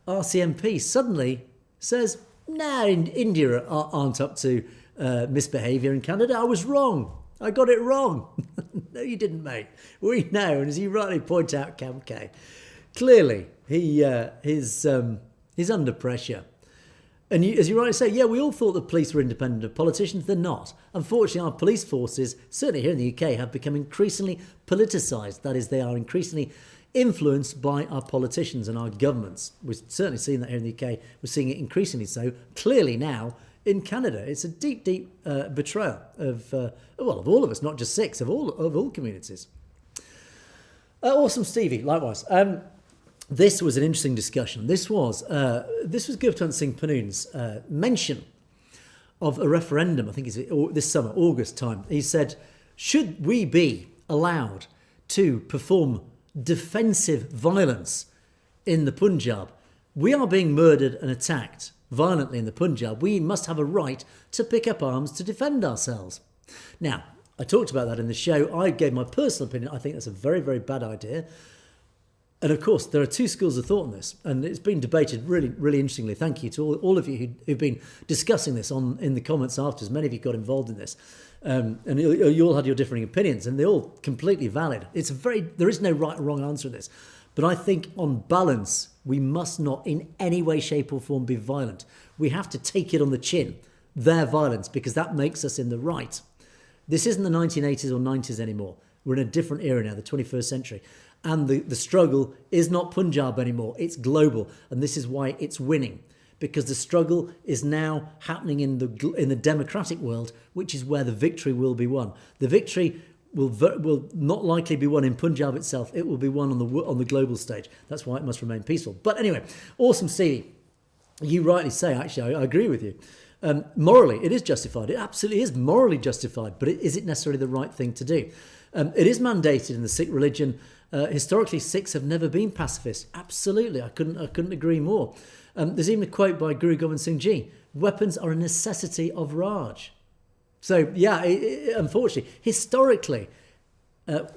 RCMP, suddenly says, no, India aren't up to misbehaviour in Canada. I was wrong. I got it wrong. No, you didn't, mate. We know, and as you rightly point out, Kamke, clearly he's under pressure. And as you rightly say, yeah, we all thought the police were independent of politicians. They're not. Unfortunately, our police forces, certainly here in the UK, have become increasingly politicised. That is, they are increasingly influenced by our politicians and our governments. We've certainly seen that here in the UK. We're seeing it increasingly so. Clearly now in Canada, it's a deep, deep betrayal of all of us, not just Sikhs, of all communities. Awesome, Stevie. Likewise. This was an interesting discussion. This was Gurpatwant Singh Pannoon's mention of a referendum, I think it's this summer, August time. He said, should we be allowed to perform defensive violence in the Punjab? We are being murdered and attacked violently in the Punjab. We must have a right to pick up arms to defend ourselves. Now, I talked about that in the show. I gave my personal opinion. I think that's a very, very bad idea. And of course, there are two schools of thought on this, and it's been debated really, really interestingly. Thank you to all of you who've been discussing this in the comments afterwards. Many of you got involved in this, and you all had your differing opinions, and they're all completely valid. There is no right or wrong answer in this, but I think on balance, we must not in any way, shape or form be violent. We have to take it on the chin, their violence, because that makes us in the right. This isn't the 1980s or 90s anymore. We're in a different era now, the 21st century. And the struggle is not Punjab anymore. It's global. And this is why it's winning. Because the struggle is now happening in the democratic world, which is where the victory will be won. The victory will not likely be won in Punjab itself. It will be won on the global stage. That's why it must remain peaceful. But anyway, awesome, Stevie. You rightly say, actually, I agree with you. Morally, it is justified. It absolutely is morally justified. But is it necessarily the right thing to do? It is mandated in the Sikh religion. Historically, Sikhs have never been pacifists. Absolutely, I couldn't agree more. There's even a quote by Guru Gobind Singh Ji: "Weapons are a necessity of Raj." So yeah, unfortunately, historically,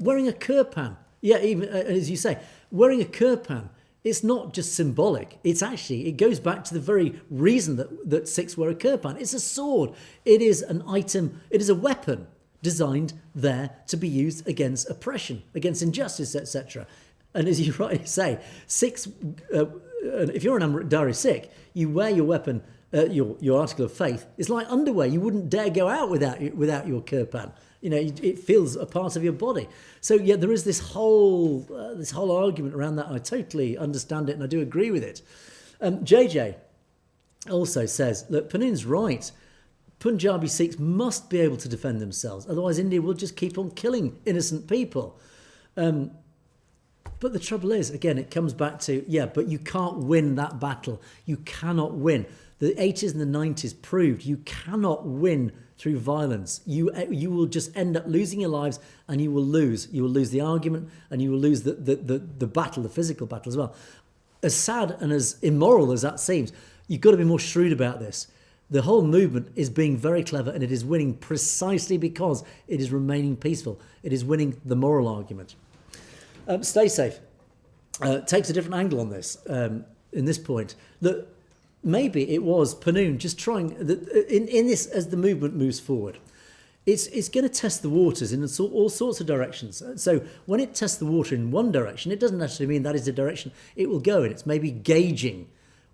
wearing a kirpan, even as you say, wearing a kirpan, it's not just symbolic. It goes back to the very reason that Sikhs wear a kirpan. It's a sword. It is an item. It is a weapon designed there to be used against oppression, against injustice, etc. And as you rightly say, Sikhs, if you're an Amritdhari Sikh, you wear your weapon, your article of faith. It's like underwear. You wouldn't dare go out without your kirpan. It feels a part of your body. So yeah, there is this whole argument around that. I totally understand it, and I do agree with it. JJ also says, look, Panoon's right. Punjabi Sikhs must be able to defend themselves. Otherwise, India will just keep on killing innocent people. But the trouble is, again, it comes back to, but you can't win that battle. You cannot win. The 80s and the 90s proved you cannot win through violence. You will just end up losing your lives, and you will lose. You will lose the argument, and you will lose the battle, the physical battle as well. As sad and as immoral as that seems, you've got to be more shrewd about this. The whole movement is being very clever, and it is winning precisely because it is remaining peaceful. It is winning the moral argument. Stay safe takes a different angle on this, in this point. That maybe it was Panoon just trying, in this, as the movement moves forward, it's going to test the waters in all sorts of directions. So when it tests the water in one direction, it doesn't actually mean that is the direction it will go in. It's maybe gauging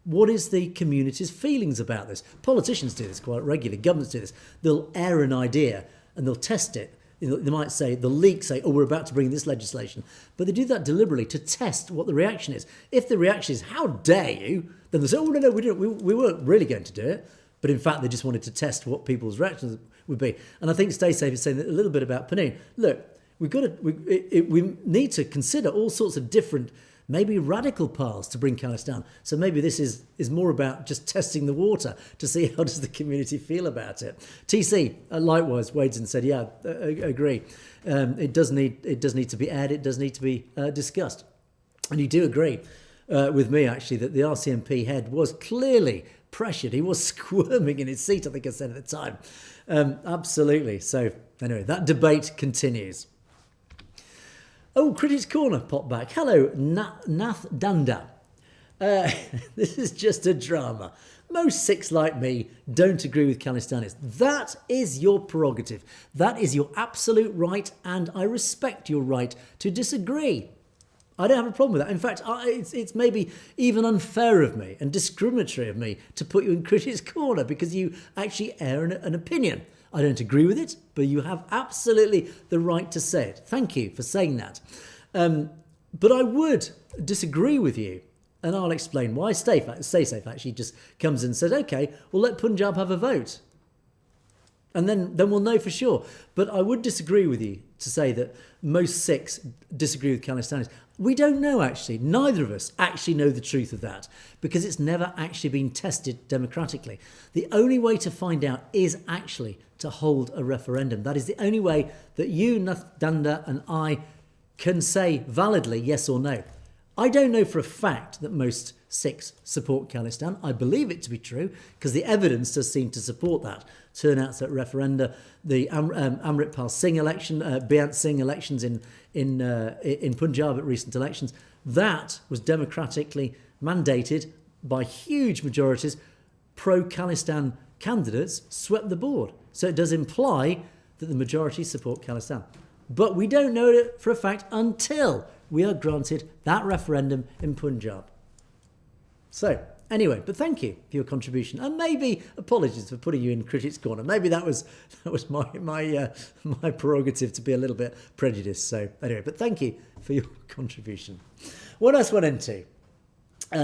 what is the community's feelings about this. Politicians do this quite regularly. Governments do this. They'll air an idea and they'll test it. They might say, the leak say, we're about to bring this legislation. But they do that deliberately to test what the reaction is. If the reaction is, how dare you? Then they say, no, we weren't really going to do it. But in fact, they just wanted to test what people's reactions would be. And I think Stay Safe is saying a little bit about Panoon. Look, we need to consider all sorts of different, maybe radical paths to bring khalistan. So maybe this is more about just testing the water to see how does the community feel about it. TC, likewise, wades and said, agree. It does need to be aired. It does need to be discussed. And you do agree with me, actually, that the RCMP head was clearly pressured. He was squirming in his seat, I think I said at the time. Absolutely. So anyway, that debate continues. Oh, Critics Corner popped back. Hello, Nath Danda. This is just a drama. Most Sikhs like me don't agree with Khalistanis. That is your prerogative. That is your absolute right, and I respect your right to disagree. I don't have a problem with that. In fact, it's maybe even unfair of me and discriminatory of me to put you in Critics Corner because you actually air an opinion. I don't agree with it, but you have absolutely the right to say it. Thank you for saying that. But I would disagree with you, and I'll explain why. Stay Safe actually just comes in and says, okay, well, let Punjab have a vote. And then we'll know for sure. But I would disagree with you to say that most Sikhs disagree with Khalistanis. We don't know, actually. Neither of us actually know the truth of that because it's never actually been tested democratically. The only way to find out is actually to hold a referendum. That is the only way that you, Nath Danda, and I can say validly yes or no. I don't know for a fact that most Sikhs support Khalistan. I believe it to be true because the evidence does seem to support that. Turnouts at referenda, the Amritpal Singh election, Beant Singh elections in Punjab at recent elections, that was democratically mandated by huge majorities. Pro-Khalistan candidates swept the board. So it does imply that the majority support Khalistan. But we don't know it for a fact until we are granted that referendum in Punjab. So, anyway, but thank you for your contribution. And maybe apologies for putting you in Critics' Corner. Maybe that was my prerogative to be a little bit prejudiced. So, anyway, but thank you for your contribution. What else went into?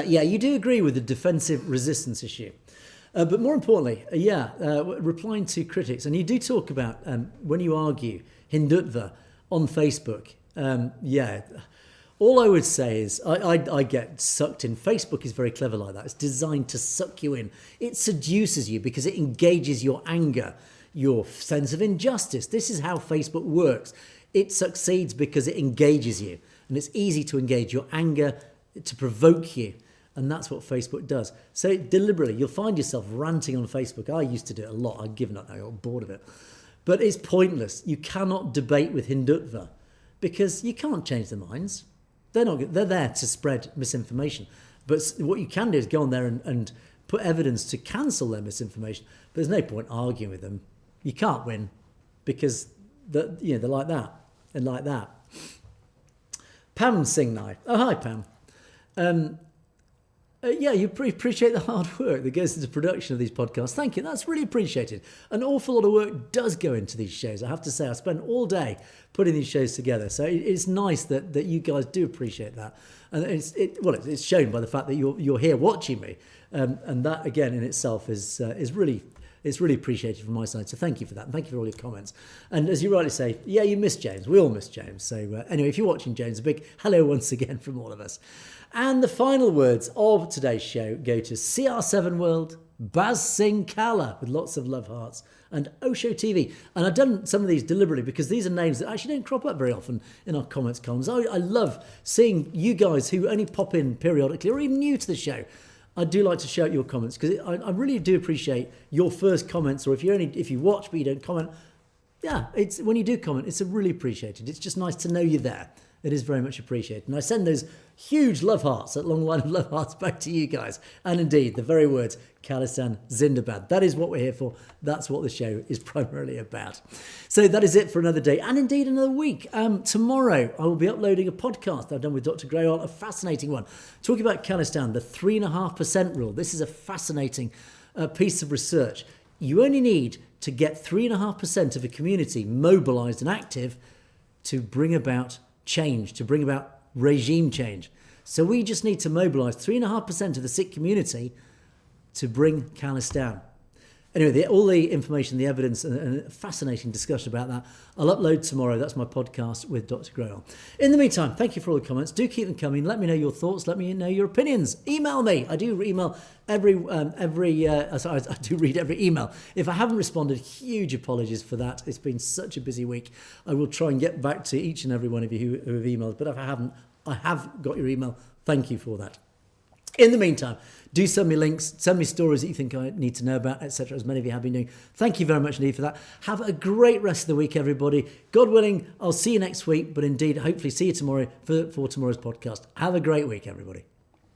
You do agree with the defensive resistance issue. But more importantly, replying to critics, and you do talk about when you argue Hindutva on Facebook. All I would say is I get sucked in. Facebook is very clever like that. It's designed to suck you in. It seduces you because it engages your anger, your sense of injustice. This is how Facebook works. It succeeds because it engages you. And it's easy to engage your anger, to provoke you. And that's what Facebook does. So deliberately, you'll find yourself ranting on Facebook. I used to do it a lot. I've given up now. I got bored of it. But it's pointless. You cannot debate with Hindutva because you can't change their minds. They're there to spread misinformation. But what you can do is go on there and put evidence to cancel their misinformation. But there's no point arguing with them. You can't win because they're like that and like that. Pam Singnai. Oh, hi, Pam. You appreciate the hard work that goes into production of these podcasts. Thank you. That's really appreciated. An awful lot of work does go into these shows. I have to say, I spend all day putting these shows together. So it's nice that you guys do appreciate that. And it's shown by the fact that you're here watching me. And that, again, in itself is really appreciated from my side. So thank you for that. And thank you for all your comments. And as you rightly say, you miss James. We all miss James. So anyway, if you're watching James, a big hello once again from all of us. And the final words of today's show go to CR7 World, Baz Singh Kala, with lots of love hearts, and Osho TV. And I've done some of these deliberately because these are names that actually don't crop up very often in our comments columns. I love seeing you guys who only pop in periodically or even new to the show. I do like to shout your comments because I really do appreciate your first comments, or if you watch but you don't comment. It's when you do comment, it's really appreciated. It's just nice to know you're there. It is very much appreciated. And I send those huge love hearts, that long line of love hearts, back to you guys. And indeed, the very words, Khalistan Zindabad. That is what we're here for. That's what the show is primarily about. So that is it for another day, and indeed another week. Tomorrow, I will be uploading a podcast I've done with Dr. Graywell, a fascinating one, talking about Khalistan, the 3.5% rule. This is a fascinating piece of research. You only need to get 3.5% of a community mobilised and active to bring about change, to bring about regime change. So we just need to mobilise 3.5% of the Sikh community to bring Khalistan. Anyway, all the information, the evidence, and a fascinating discussion about that, I'll upload tomorrow. That's my podcast with Dr. Graywell. In the meantime, thank you for all the comments. Do keep them coming. Let me know your thoughts. Let me know your opinions. Email me. I do email I do read every email. If I haven't responded, huge apologies for that. It's been such a busy week. I will try and get back to each and every one of you who have emailed. But if I haven't, I have got your email. Thank you for that. In the meantime, do send me links, send me stories that you think I need to know about, etc., as many of you have been doing. Thank you very much indeed for that. Have a great rest of the week, everybody. God willing, I'll see you next week, but indeed, hopefully see you tomorrow for tomorrow's podcast. Have a great week, everybody.